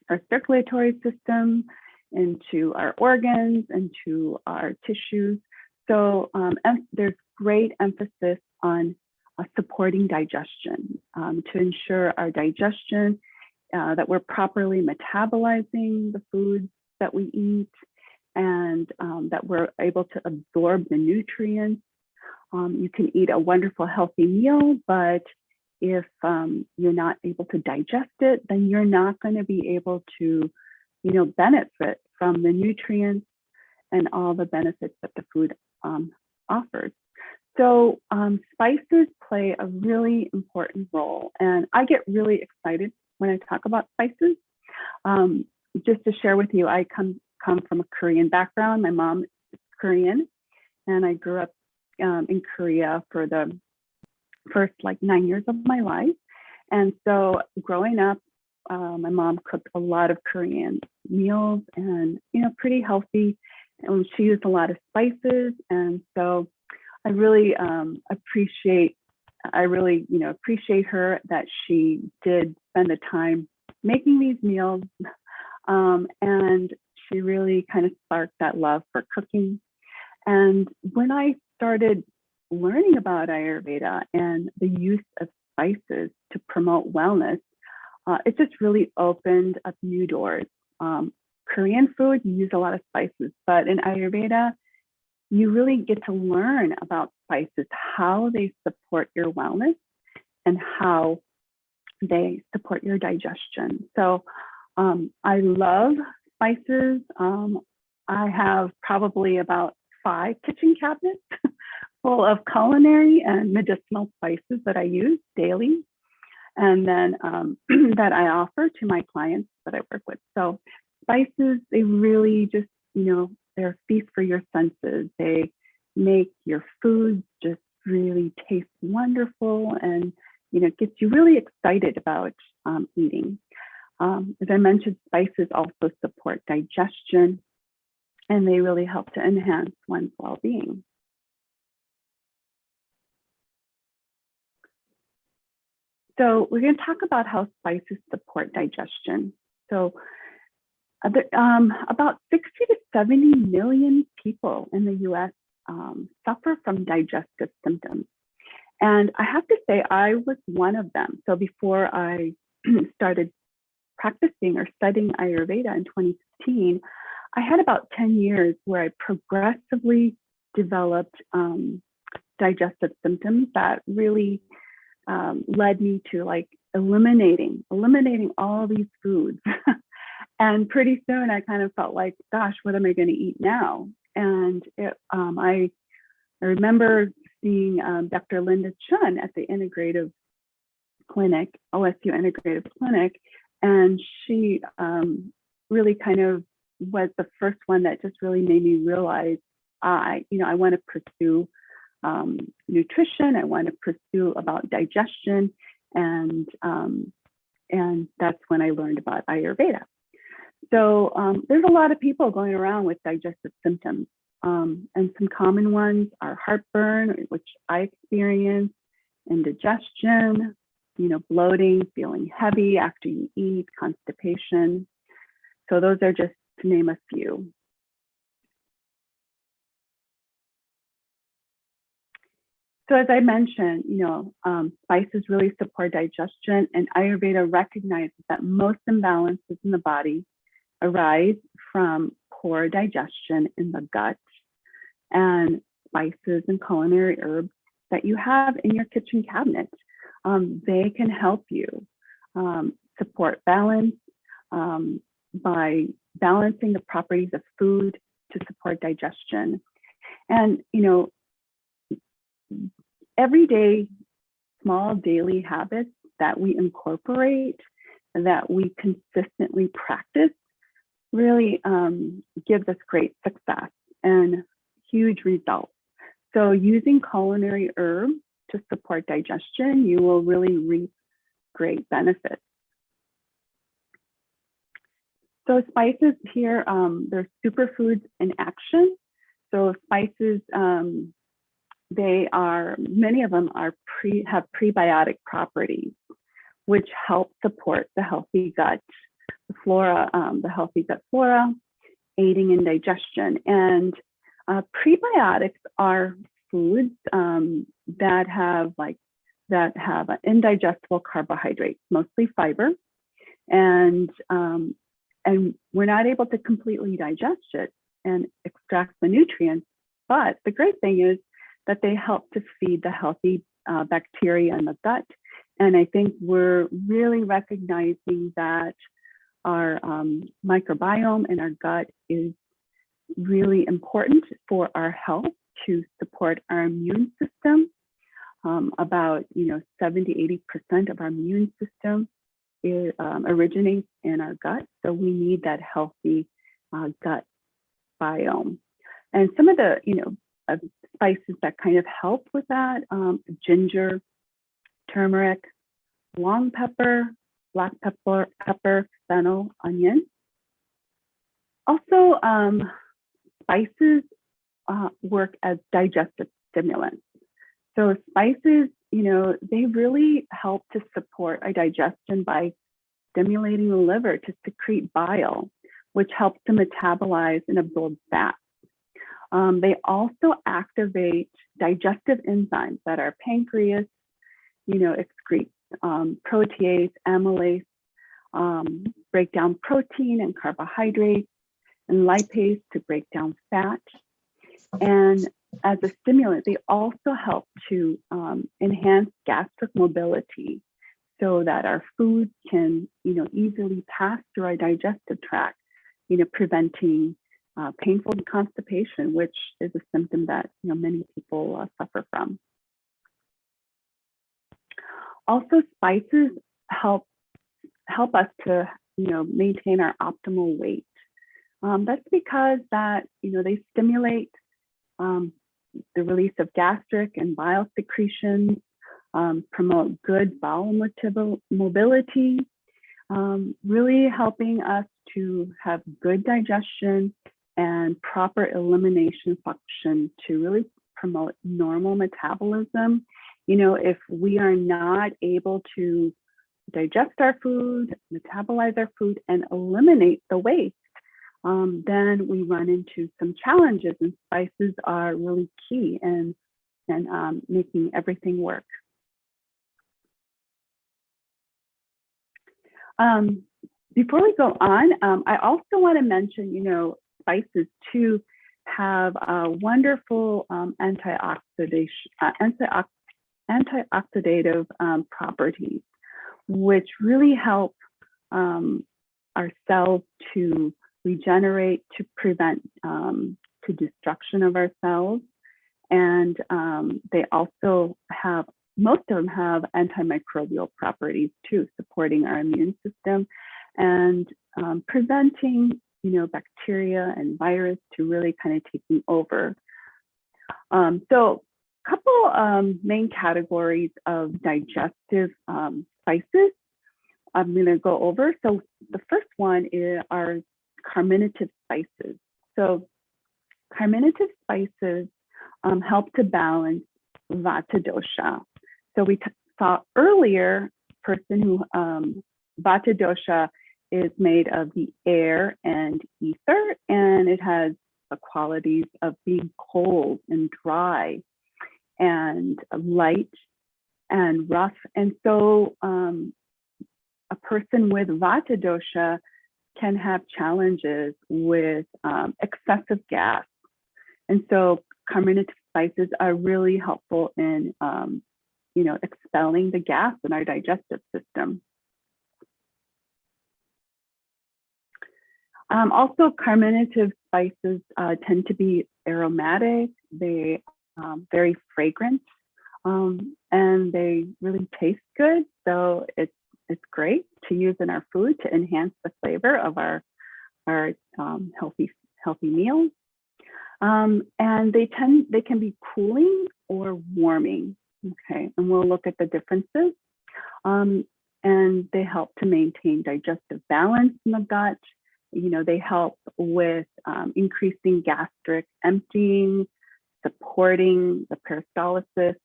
our circulatory system, into our organs, into our tissues. So there's great emphasis on supporting digestion to ensure our digestion, that we're properly metabolizing the foods that we eat, and that we're able to absorb the nutrients. You can eat a wonderful, healthy meal, but if you're not able to digest it, then you're not going to be able to, benefit from the nutrients and all the benefits that the food offers. So spices play a really important role, and I get really excited when I talk about spices. Just to share with you, I come from a Korean background. My mom is Korean, and I grew up in Korea for the first 9 years of my life. And so growing up, my mom cooked a lot of Korean meals, and pretty healthy, and she used a lot of spices. And so I really appreciate her that she did spend the time making these meals, and she really kind of sparked that love for cooking. And when I started learning about Ayurveda and the use of spices to promote wellness, it just really opened up new doors. Korean food, you use a lot of spices, but in Ayurveda, you really get to learn about spices, how they support your wellness and how they support your digestion. So I love spices. I have probably about 5 kitchen cabinets full of culinary and medicinal spices that I use daily, and then that I offer to my clients that I work with. So spices, they really just, they're a feast for your senses. They make your foods just really taste wonderful, and gets you really excited about eating. As I mentioned, spices also support digestion, and they really help to enhance one's well-being. So we're going to talk about how spices support digestion. So about 60 to 70 million people in the US suffer from digestive symptoms. And I have to say, I was one of them. So before I started practicing or studying Ayurveda in 2015, I had about 10 years where I progressively developed digestive symptoms that really led me to eliminating all these foods And pretty soon I kind of felt like, gosh, what am I going to eat now? And I remember seeing Dr. Linda Chun at the Integrative Clinic, OSU Integrative Clinic, and she really kind of was the first one that just really made me realize I want to pursue nutrition. I want to pursue about digestion, and that's when I learned about Ayurveda. So there's a lot of people going around with digestive symptoms, and some common ones are heartburn, which I experience, indigestion, bloating, feeling heavy after you eat, constipation. So those are just to name a few. So as I mentioned, spices really support digestion, and Ayurveda recognizes that most imbalances in the body arise from poor digestion in the gut, and spices and culinary herbs that you have in your kitchen cabinet, they can help you support balance by balancing the properties of food to support digestion. And, everyday small daily habits that we incorporate, that we consistently practice, really gives us great success and huge results. So using culinary herbs to support digestion, you will really reap great benefits. So spices here, they're superfoods in action. So spices, many of them have prebiotic properties, which help support the healthy gut flora, the healthy gut flora, aiding in digestion. And prebiotics are foods that have indigestible carbohydrates, mostly fiber, and we're not able to completely digest it and extract the nutrients. But the great thing is that they help to feed the healthy bacteria in the gut. And I think we're really recognizing that our microbiome in our gut is really important for our health, to support our immune system. About 70–80% of our immune system originates in our gut, so we need that healthy gut biome. And some of the spices that kind of help with that: ginger, turmeric, long pepper, black pepper, fennel, onion. Also, spices work as digestive stimulants. So spices, they really help to support our digestion by stimulating the liver to secrete bile, which helps to metabolize and absorb fat. They also activate digestive enzymes that our pancreas, excrete protease, amylase, break down protein and carbohydrates, and lipase to break down fat. And as a stimulant, they also help to enhance gastric mobility, so that our food can, easily pass through our digestive tract, preventing painful constipation, which is a symptom that many people suffer from. Also, spices help us to maintain our optimal weight. That's because that they stimulate the release of gastric and bile secretions, promote good bowel mobility, really helping us to have good digestion and proper elimination function to really promote normal metabolism. If we are not able to digest our food, metabolize our food, and eliminate the waste, then we run into some challenges, and spices are really key in making everything work. Before we go on, I also want to mention, spices too have wonderful antioxidative properties, which really help our cells to regenerate, to prevent to destruction of our cells. And they also have, most of them have antimicrobial properties too, supporting our immune system and preventing, bacteria and virus to really kind of taking over. So a couple main categories of digestive spices I'm going to go over. So the first one are carminative spices. So carminative spices help to balance vata dosha. So we saw earlier, person who vata dosha is made of the air and ether, and it has the qualities of being cold and dry and light and rough. And so a person with vata dosha can have challenges with excessive gas. And so carminative spices are really helpful in, expelling the gas in our digestive system. Also, carminative spices tend to be aromatic. They very fragrant, and they really taste good. So it's great to use in our food to enhance the flavor of our healthy meals. And they can be cooling or warming. Okay, and we'll look at the differences. And they help to maintain digestive balance in the gut. They help with increasing gastric emptying, supporting the peristalsis.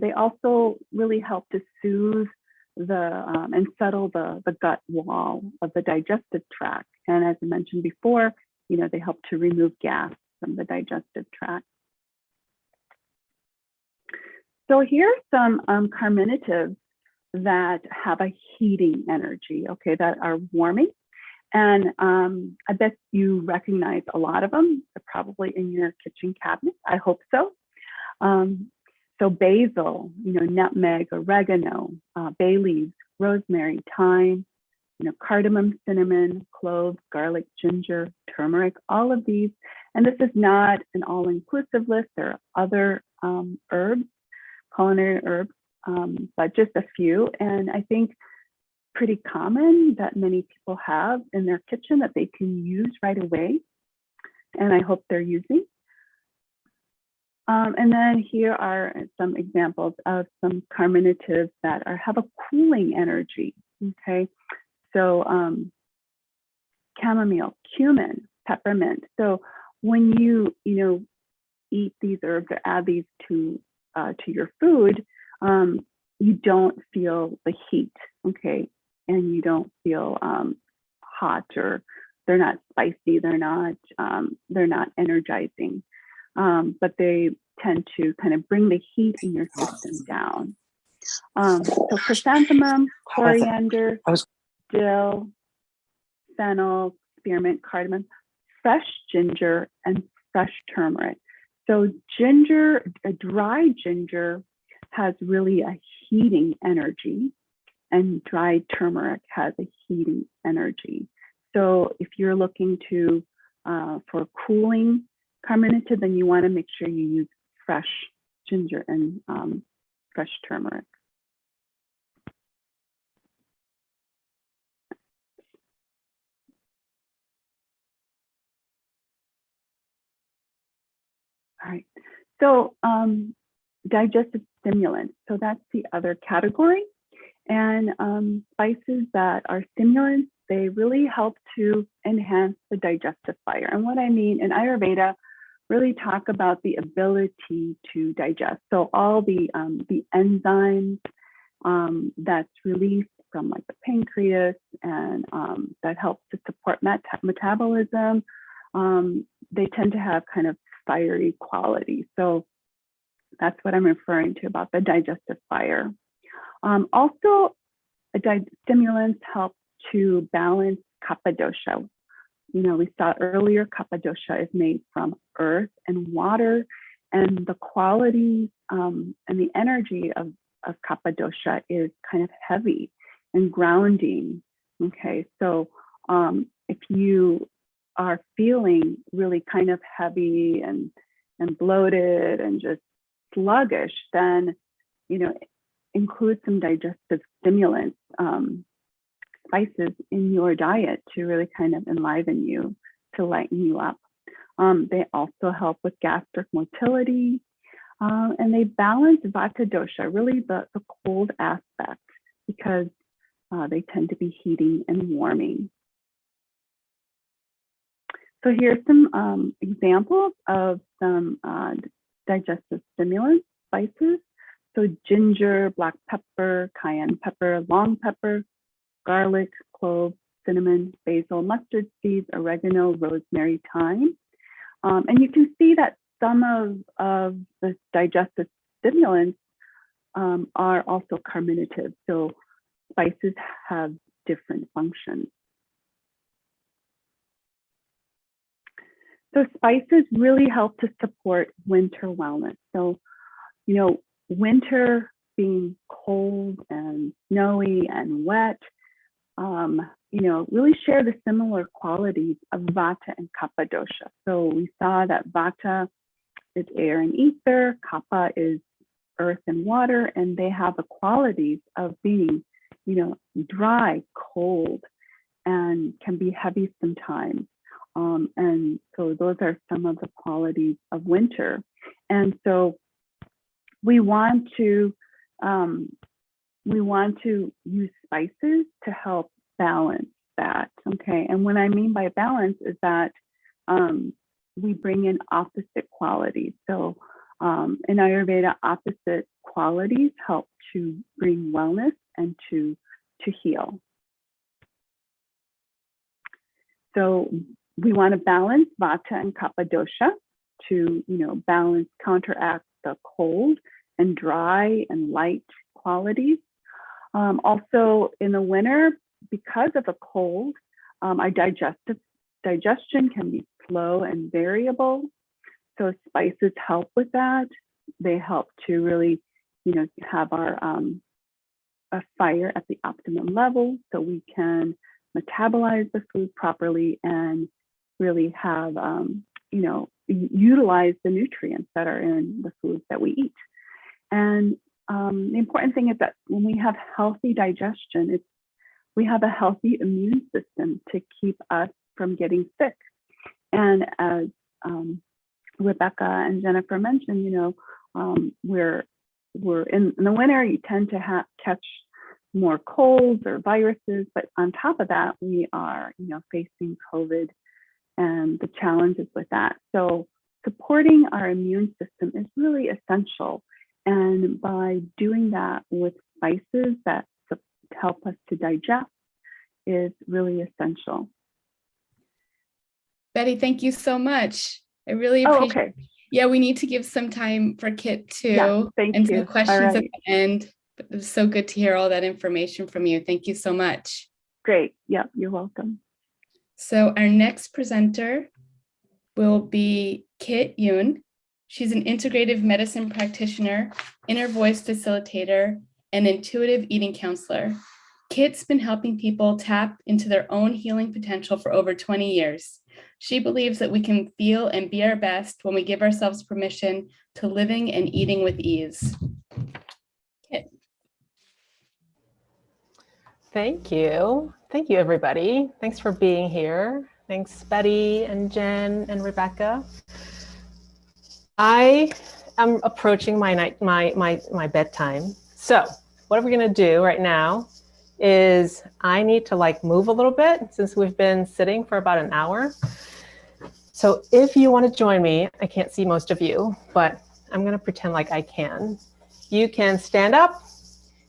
They also really help to soothe and settle the gut wall of the digestive tract. And as I mentioned before, they help to remove gas from the digestive tract. So here are some carminatives that have a heating energy, okay, that are warming. And I bet you recognize a lot of them. They're probably in your kitchen cabinet. I hope so. So basil, nutmeg, oregano, bay leaves, rosemary, thyme, cardamom, cinnamon, cloves, garlic, ginger, turmeric, all of these. And this is not an all-inclusive list. There are other herbs, culinary herbs, but just a few. And I think pretty common that many people have in their kitchen that they can use right away. And I hope they're using. And then here are some examples of some carminatives that have a cooling energy, okay? So chamomile, cumin, peppermint. So when you eat these herbs or add these to your food, you don't feel the heat, okay? And you don't feel hot, or they're not spicy, they're not energizing. But they tend to kind of bring the heat in your system down. So chrysanthemum, coriander, dill, fennel, spearmint, cardamom, fresh ginger, and fresh turmeric. So ginger, a dry ginger has really a heating energy, and dried turmeric has a heating energy. So if you're looking for cooling carminative, then you want to make sure you use fresh ginger and fresh turmeric. All right, so digestive stimulants. So that's the other category. And spices that are stimulants, they really help to enhance the digestive fire. And what I mean in Ayurveda, really talk about the ability to digest. So all the enzymes that's released from like the pancreas and that helps to support metabolism, they tend to have kind of fiery quality. So that's what I'm referring to about the digestive fire. Also, stimulants help to balance kapha dosha. We saw earlier, kapha dosha is made from earth and water, and the quality and the energy of kapha dosha is kind of heavy and grounding. Okay, so If you are feeling really kind of heavy and bloated and just sluggish, then, include some digestive stimulants, spices in your diet to really kind of enliven you, to lighten you up. They also help with gastric motility, and they balance vata dosha, really the cold aspect, because they tend to be heating and warming. So here's some examples of some digestive stimulant spices. So ginger, black pepper, cayenne pepper, long pepper, garlic, cloves, cinnamon, basil, mustard seeds, oregano, rosemary, thyme. And you can see that some of the digestive stimulants are also carminative. So spices have different functions. So spices really help to support winter wellness. So, winter being cold and snowy and wet, really share the similar qualities of vata and kapha dosha. So we saw that vata is air and ether, kapha is earth and water, and they have the qualities of being, dry, cold, and can be heavy sometimes. And so those are some of the qualities of winter. And so we want to use spices to help balance that. Okay. And what I mean by balance is that we bring in opposite qualities. So in Ayurveda, opposite qualities help to bring wellness and to heal. So we want to balance vata and kapha dosha to, balance, counteract the cold and dry and light qualities. Also in the winter, because of the cold, our digestion can be slow and variable. So spices help with that. They help to really, have our a fire at the optimum level, so we can metabolize the food properly and really have, utilize the nutrients that are in the foods that we eat. And the important thing is that when we have healthy digestion, we have a healthy immune system to keep us from getting sick. And as Rebecca and Jennifer mentioned, we're in the winter, you tend to catch more colds or viruses, but on top of that, we are, facing COVID and the challenges with that. So supporting our immune system is really essential. And by doing that with spices that help us to digest is really essential. Betty, thank you so much. I really appreciate it. Yeah, we need to give some time for Kit too. Yeah, thank you. Some questions at the end. But it was so good to hear all that information from you. Thank you so much. Great. Yeah, you're welcome. So our next presenter will be Kit Yoon. She's an integrative medicine practitioner, inner voice facilitator, and intuitive eating counselor. Kit's been helping people tap into their own healing potential for over 20 years. She believes that we can feel and be our best when we give ourselves permission to living and eating with ease. Kit. Thank you. Thank you, everybody. Thanks for being here. Thanks, Betty and Jen and Rebecca. I am approaching my bedtime. So what we're going to do right now is I need to move a little bit since we've been sitting for about an hour. So if you want to join me, I can't see most of you, but I'm going to pretend like I can. You can stand up,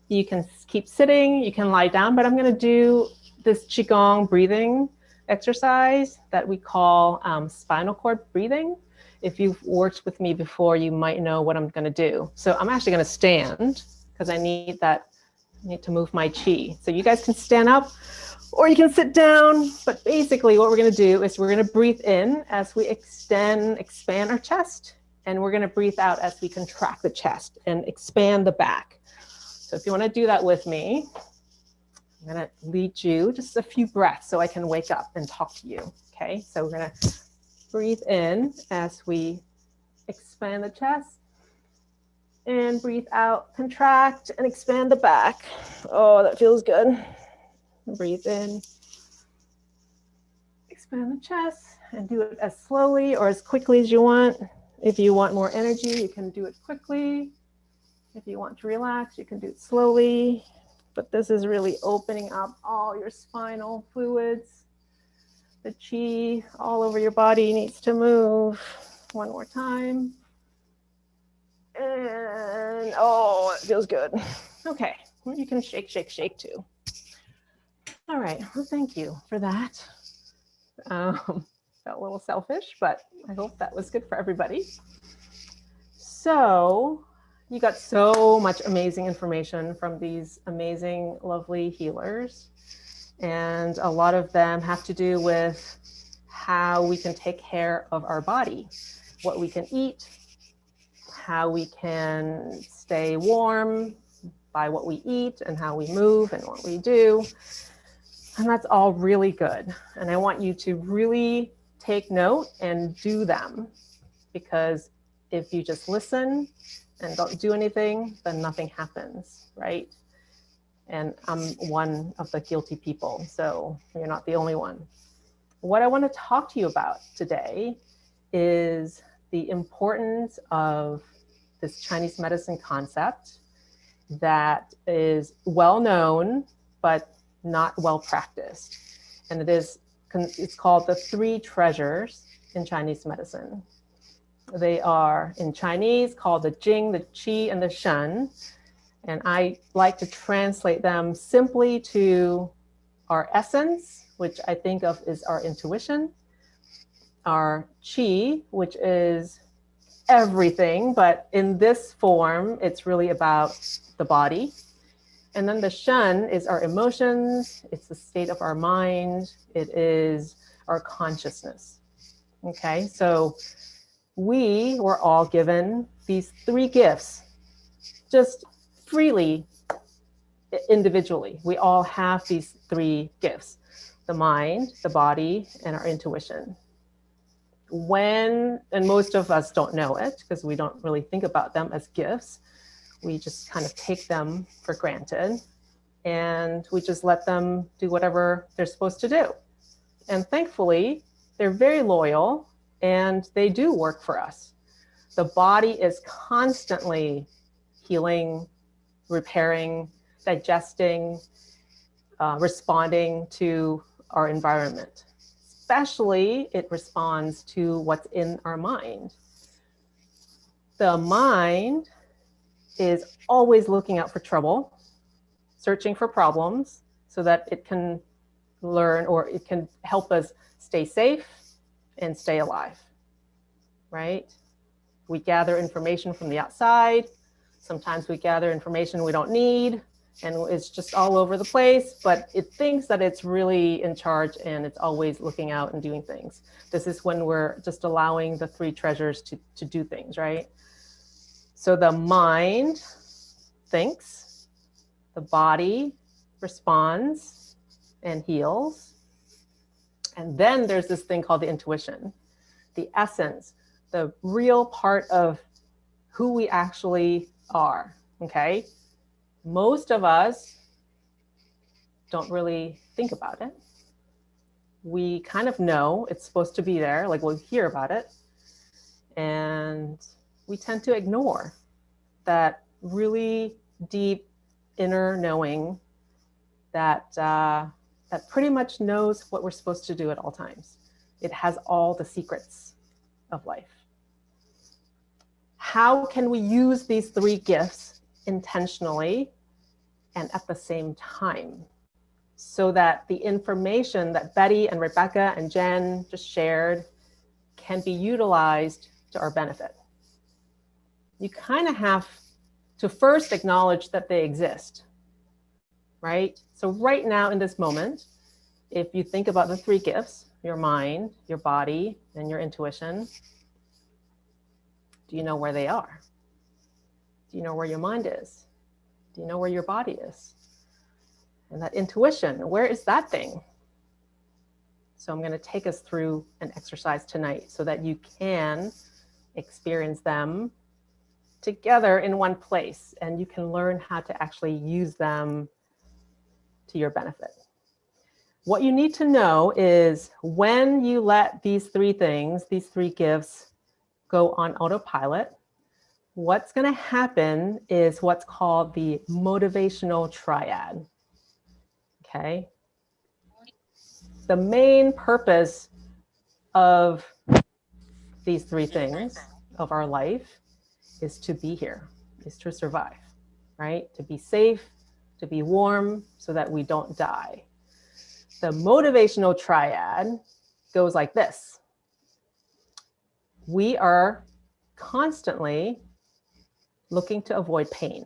you can keep sitting, you can lie down, but I'm going to do this Qigong breathing exercise that we call spinal cord breathing. If you've worked with me before, you might know what I'm going to do. So I'm actually going to stand because I need to move my chi. So you guys can stand up or you can sit down. But basically what we're going to do is we're going to breathe in as we expand our chest. And we're going to breathe out as we contract the chest and expand the back. So if you want to do that with me, I'm going to lead you just a few breaths so I can wake up and talk to you. Okay, so we're going to breathe in as we expand the chest, and breathe out, contract and expand the back. Oh, that feels good. Breathe in, expand the chest, and do it as slowly or as quickly as you want. If you want more energy, you can do it quickly. If you want to relax, you can do it slowly. But this is really opening up all your spinal fluids. The chi all over your body needs to move. One more time. And oh, it feels good. Okay, well, you can shake, shake, shake too. All right, well, thank you for that. Felt a little selfish, but I hope that was good for everybody. So you got so much amazing information from these amazing, lovely healers. And a lot of them have to do with how we can take care of our body, what we can eat, how we can stay warm by what we eat and how we move and what we do. And that's all really good. And I want you to really take note and do them, because if you just listen and don't do anything, then nothing happens, right? And I'm one of the guilty people, so you're not the only one. What I want to talk to you about today is the importance of this Chinese medicine concept that is well known, but not well practiced. And it's called the 3 treasures in Chinese medicine. They are in Chinese called the Jing, the Qi, and the Shen. And I like to translate them simply to our essence, which I think of is our intuition, our Qi, which is everything, but in this form, it's really about the body. And then the Shen is our emotions, it's the state of our mind, it is our consciousness. Okay, so we were all given these 3 gifts, just freely, individually. We all have these 3 gifts: the mind, the body, and our intuition. And most of us don't know it because we don't really think about them as gifts. We just kind of take them for granted and we just let them do whatever they're supposed to do. And thankfully, they're very loyal and they do work for us. The body is constantly healing, repairing, digesting, responding to our environment. Especially, it responds to what's in our mind. The mind is always looking out for trouble, searching for problems so that it can learn or it can help us stay safe and stay alive, right? We gather information from the outside. Sometimes we gather information we don't need, and it's just all over the place, but it thinks that it's really in charge and it's always looking out and doing things. This is when we're just allowing the 3 treasures to do things, right? So the mind thinks, the body responds and heals. And then there's this thing called the intuition, the essence, the real part of who we actually are, okay? Most of us don't really think about it. We kind of know it's supposed to be there, like we'll hear about it. And we tend to ignore that really deep inner knowing that, that pretty much knows what we're supposed to do at all times. It has all the secrets of life. How can we use these 3 gifts intentionally and at the same time so that the information that Betty and Rebecca and Jen just shared can be utilized to our benefit? You kind of have to first acknowledge that they exist, right? So right now in this moment, if you think about the 3 gifts, your mind, your body, and your intuition, do you know where they are? Do you know where your mind is? Do you know where your body is? And that intuition, where is that thing? So I'm going to take us through an exercise tonight so that you can experience them together in one place, and you can learn how to actually use them to your benefit. What you need to know is when you let these three things, these three gifts, go on autopilot, what's going to happen is what's called the motivational triad. Okay. The main purpose of these three things of our life is to be here, is to survive, right? To be safe, to be warm, so that we don't die. The motivational triad goes like this. We are constantly looking to avoid pain.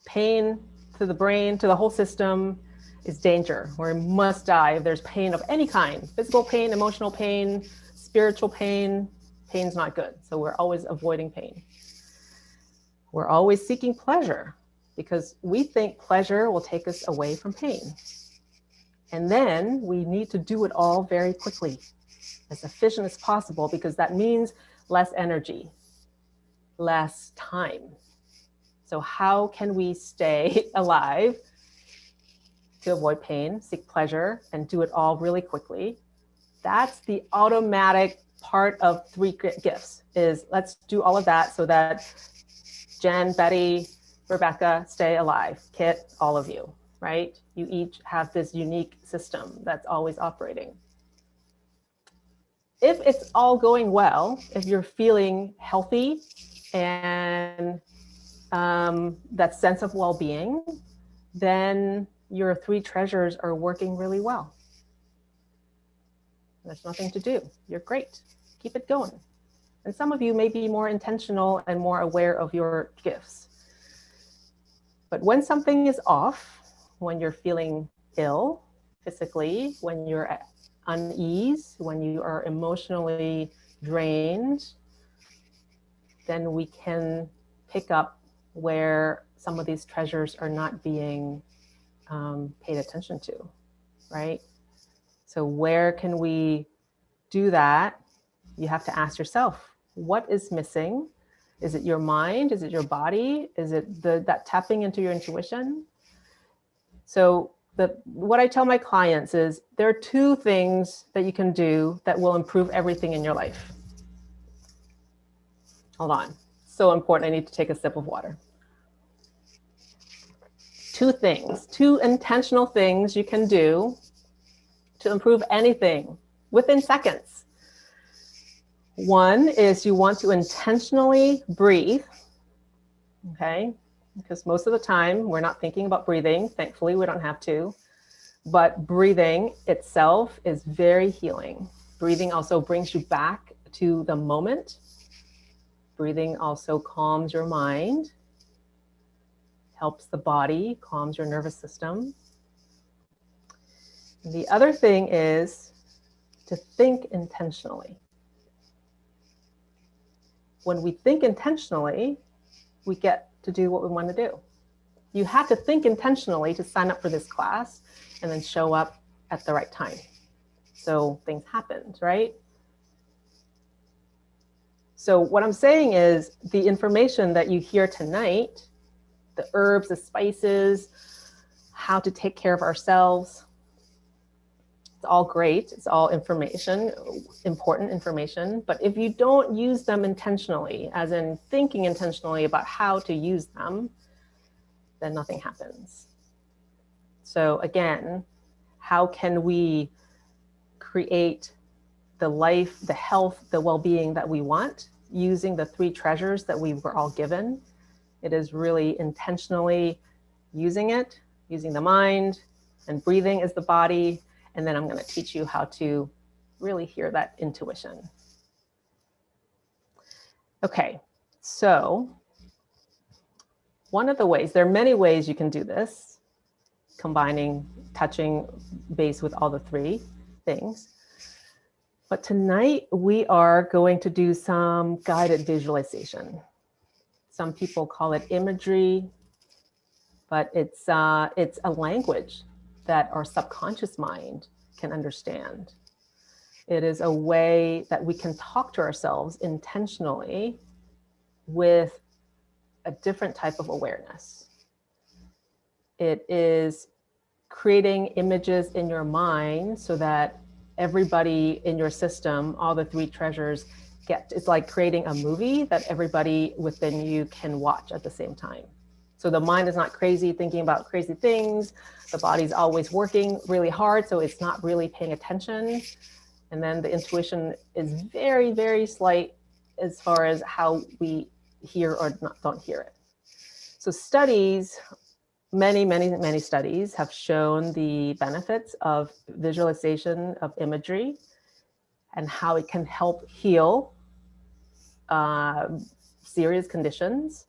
Pain to the brain, to the whole system, is danger. We must die if there's pain of any kind. Physical pain, emotional pain, spiritual pain. Pain's not good. So we're always avoiding pain. We're always seeking pleasure because we think pleasure will take us away from pain. And then we need to do it all very quickly, as efficient as possible, because that means less energy, less time. So how can we stay alive to avoid pain, seek pleasure, and do it all really quickly? That's the automatic part of three gifts, is let's do all of that so that Jen, Betty, Rebecca stay alive. Kit, all of you, right? You each have this unique system that's always operating. If it's all going well, if you're feeling healthy and that sense of well-being, then your three treasures are working really well. There's nothing to do. You're great. Keep it going. And some of you may be more intentional and more aware of your gifts. But when something is off, when you're feeling ill physically, when you're at unease, when you are emotionally drained, then we can pick up where some of these treasures are not being paid attention to, right? So where can we do that? You have to ask yourself, what is missing? Is it your mind? Is it your body? Is it that tapping into your intuition? So what I tell my clients is there are two things that you can do that will improve everything in your life. Hold on. So important. I need to take a sip of water. Two things, two intentional things you can do to improve anything within seconds. One is you want to intentionally breathe, okay? Because most of the time we're not thinking about breathing. Thankfully, we don't have to. But breathing itself is very healing. Breathing also brings you back to the moment. Breathing also calms your mind, helps the body, calms your nervous system. And the other thing is to think intentionally. When we think intentionally, we get to do what we want to do. You have to think intentionally to sign up for this class and then show up at the right time. So things happened, right? So what I'm saying is the information that you hear tonight, the herbs, the spices, how to take care of ourselves, it's all great. It's all information, important information. But if you don't use them intentionally, as in thinking intentionally about how to use them, then nothing happens. So again, how can we create the life, the health, the well-being that we want using the three treasures that we were all given? It is really intentionally using it, using the mind, and breathing is the body. And then I'm going to teach you how to really hear that intuition. Okay, so one of the ways, there are many ways you can do this, combining touching base with all the three things. But tonight we are going to do some guided visualization. Some people call it imagery, but it's a language that our subconscious mind can understand. It is a way that we can talk to ourselves intentionally with a different type of awareness. It is creating images in your mind so that everybody in your system, all the three treasures, it's like creating a movie that everybody within you can watch at the same time. So the mind is not crazy thinking about crazy things. The body's always working really hard, so it's not really paying attention. And then the intuition is very, very slight as far as how we hear or don't hear it. So studies, many studies have shown the benefits of visualization of imagery and how it can help heal serious conditions.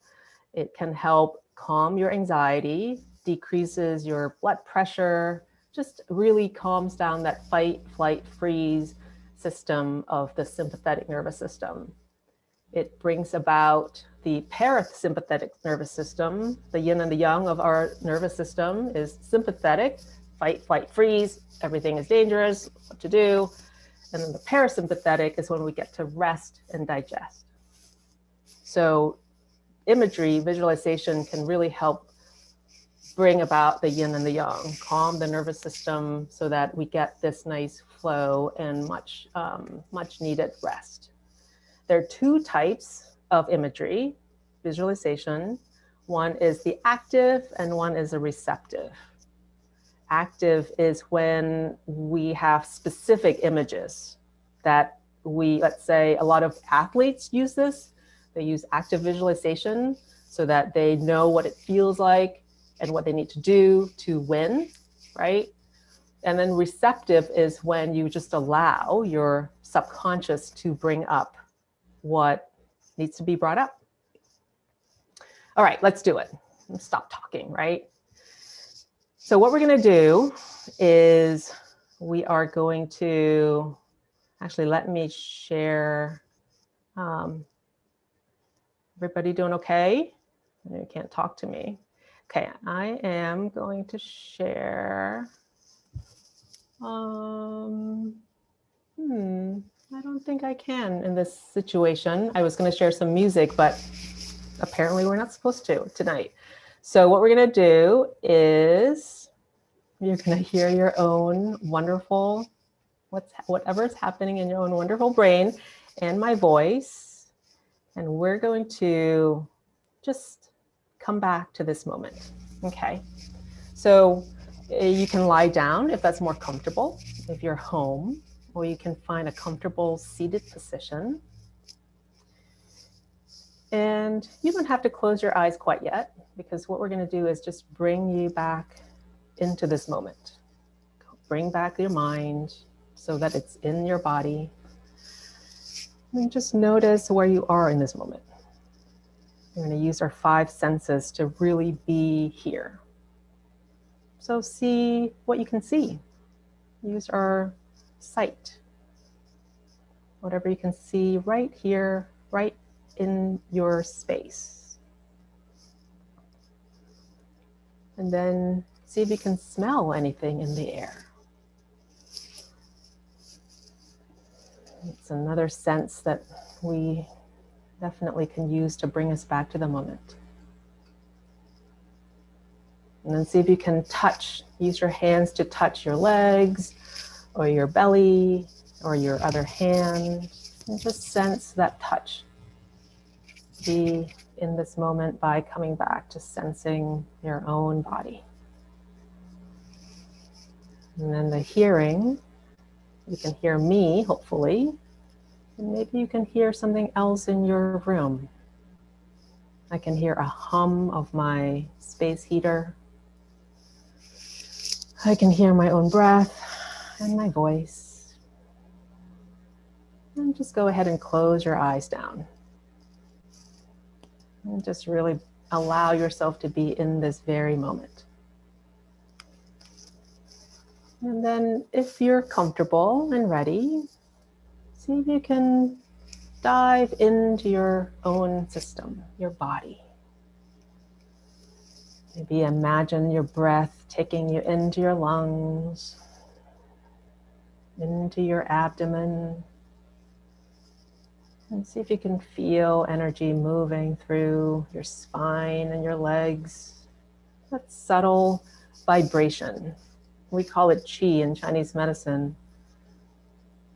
It can help calm your anxiety, decreases your blood pressure, just really calms down that fight, flight, freeze system of the sympathetic nervous system. It brings about the parasympathetic nervous system. The yin and the yang of our nervous system is sympathetic, fight, flight, freeze, everything is dangerous, what to do. And then the parasympathetic is when we get to rest and digest. So imagery, visualization can really help bring about the yin and the yang, calm the nervous system so that we get this nice flow and much needed rest. There are two types of imagery, visualization. One is the active and one is a receptive. Active is when we have specific images that let's say a lot of athletes use this. They use active visualization so that they know what it feels like and what they need to do to win, right? And then receptive is when you just allow your subconscious to bring up what needs to be brought up. All right, let's do it. Let's stop talking, right? So what we're going to do is we are going to, actually, let me share. Everybody doing okay? You can't talk to me. Okay, I am going to share. I don't think I can in this situation. I was going to share some music, but apparently we're not supposed to tonight. So what we're going to do is you're going to hear your own wonderful, whatever's happening in your own wonderful brain and my voice. And we're going to just come back to this moment. Okay. So you can lie down if that's more comfortable, if you're home, or you can find a comfortable seated position. And you don't have to close your eyes quite yet, because what we're going to do is just bring you back into this moment. Bring back your mind so that it's in your body. And just notice where you are in this moment. We're going to use our 5 senses to really be here. So see what you can see. Use our sight. Whatever you can see right here, right in your space. And then see if you can smell anything in the air. It's another sense that we definitely can use to bring us back to the moment. And then see if you can touch, use your hands to touch your legs or your belly or your other hand, and just sense that touch. Be in this moment by coming back to sensing your own body. And then the hearing, you can hear me, hopefully, and maybe you can hear something else in your room. I can hear a hum of my space heater. I can hear my own breath and my voice. And just go ahead and close your eyes down. And just really allow yourself to be in this very moment. And then if you're comfortable and ready, see if you can dive into your own system, your body. Maybe imagine your breath taking you into your lungs, into your abdomen, and see if you can feel energy moving through your spine and your legs. That subtle vibration. We call it qi in Chinese medicine.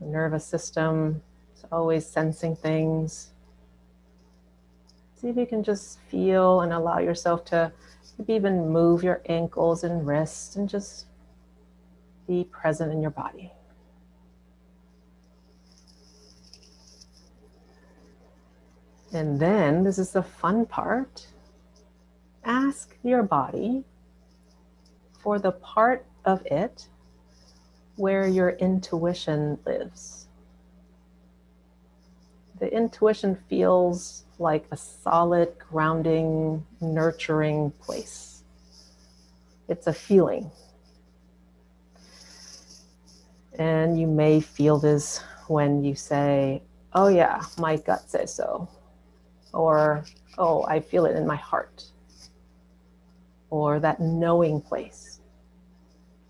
The nervous system is always sensing things. See if you can just feel and allow yourself to maybe even move your ankles and wrists and just be present in your body. And then, this is the fun part, ask your body for the part of it where your intuition lives. The intuition feels like a solid, grounding, nurturing place. It's a feeling. And you may feel this when you say, oh yeah, my gut says so. Or, oh, I feel it in my heart. Or that knowing place.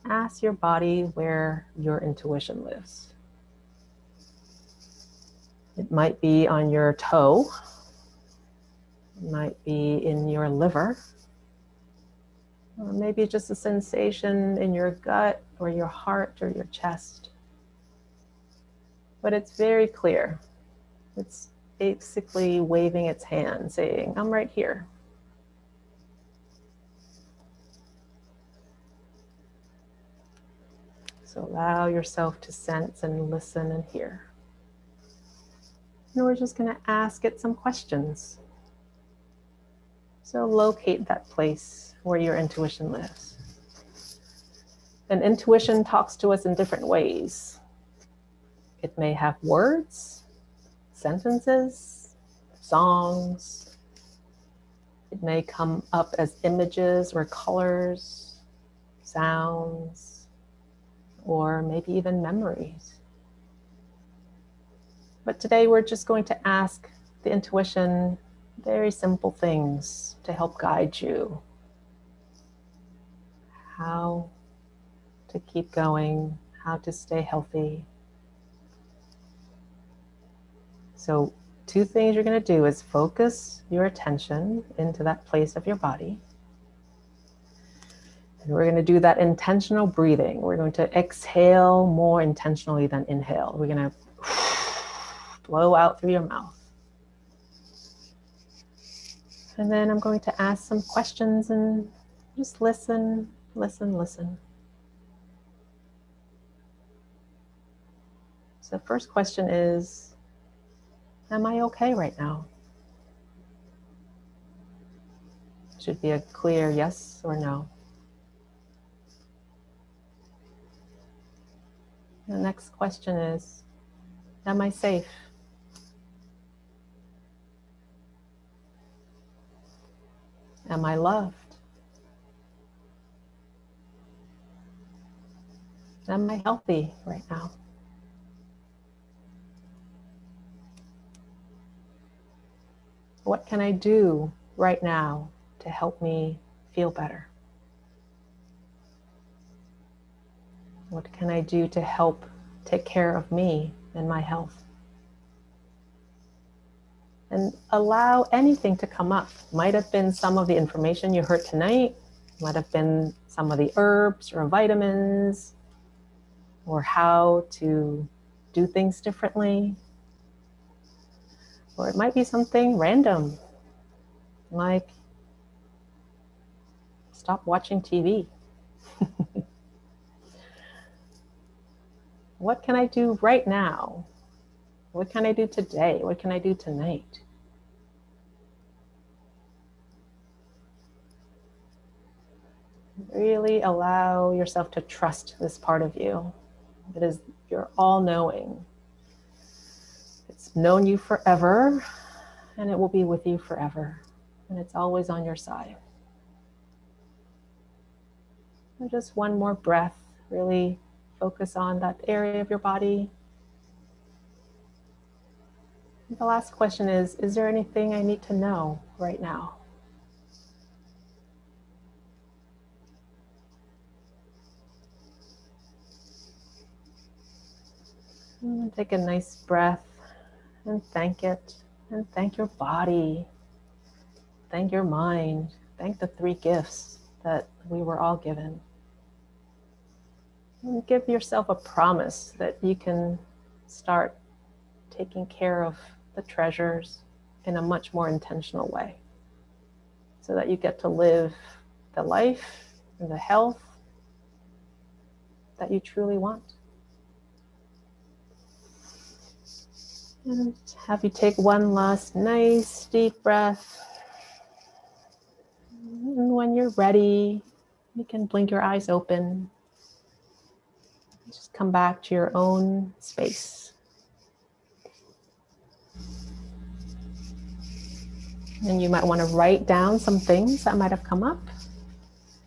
Ask your body where your intuition lives. It might be on your toe. It might be in your liver. Or maybe just a sensation in your gut or your heart or your chest. But it's very clear. It's basically waving its hand, saying, I'm right here. So allow yourself to sense and listen and hear. And we're just going to ask it some questions. So locate that place where your intuition lives. And intuition talks to us in different ways. It may have words, sentences, songs. It may come up as images or colors, sounds, or maybe even memories. But today we're just going to ask the intuition very simple things to help guide you. How to keep going, how to stay healthy. So 2 things you're going to do is focus your attention into that place of your body. And we're going to do that intentional breathing. We're going to exhale more intentionally than inhale. We're going to blow out through your mouth. And then I'm going to ask some questions and just listen, listen, listen. So the first question is, am I okay right now? Should be a clear yes or no. The next question is, am I safe? Am I loved? Am I healthy right now? What can I do right now to help me feel better? What can I do to help take care of me and my health? And allow anything to come up. Might have been some of the information you heard tonight, might have been some of the herbs or vitamins, or how to do things differently. Or it might be something random, like stop watching TV. What can I do right now? What can I do today? What can I do tonight? Really allow yourself to trust this part of you. It is your all-knowing. It's known you forever, and it will be with you forever. And it's always on your side. And just one more breath. Really focus on that area of your body. The last question is there anything I need to know right now? And take a nice breath and thank it. And thank your body. Thank your mind. Thank the 3 gifts that we were all given. And give yourself a promise that you can start taking care of the treasures in a much more intentional way, so that you get to live the life and the health that you truly want. And have you take one last nice deep breath. And when you're ready, you can blink your eyes open. Just come back to your own space. And you might want to write down some things that might have come up.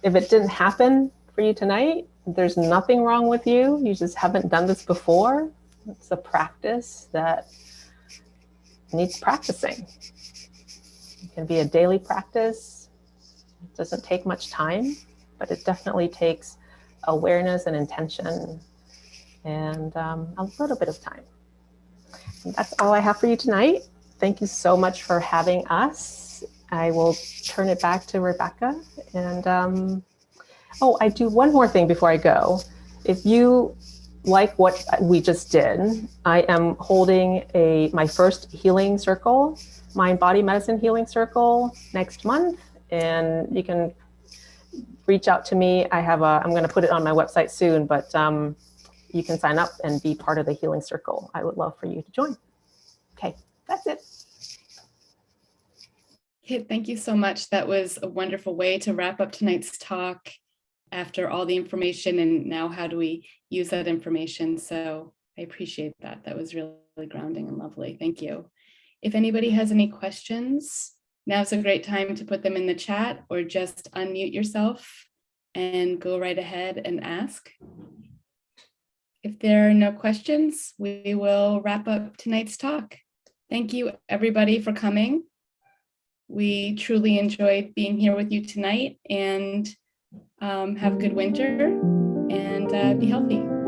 If it didn't happen for you tonight, there's nothing wrong with you. You just haven't done this before. It's a practice that needs practicing. It can be a daily practice. It doesn't take much time, but it definitely takes awareness and intention and a little bit of time. And that's all I have for you tonight. Thank you so much for having us. I will turn it back to Rebecca. And I do one more thing before I go. If you like what we just did, I am holding my first healing circle, mind body medicine healing circle, next month. And you can reach out to me. I'm going to put it on my website soon, but you can sign up and be part of the healing circle. I would love for you to join. Okay, that's it. Okay, thank you so much. That was a wonderful way to wrap up tonight's talk after all the information, and now how do we use that information? So I appreciate that. That was really grounding and lovely. Thank you. If anybody has any questions, now's a great time to put them in the chat or just unmute yourself and go right ahead and ask. If there are no questions, we will wrap up tonight's talk. Thank you, everybody, for coming. We truly enjoyed being here with you tonight, and have a good winter and be healthy.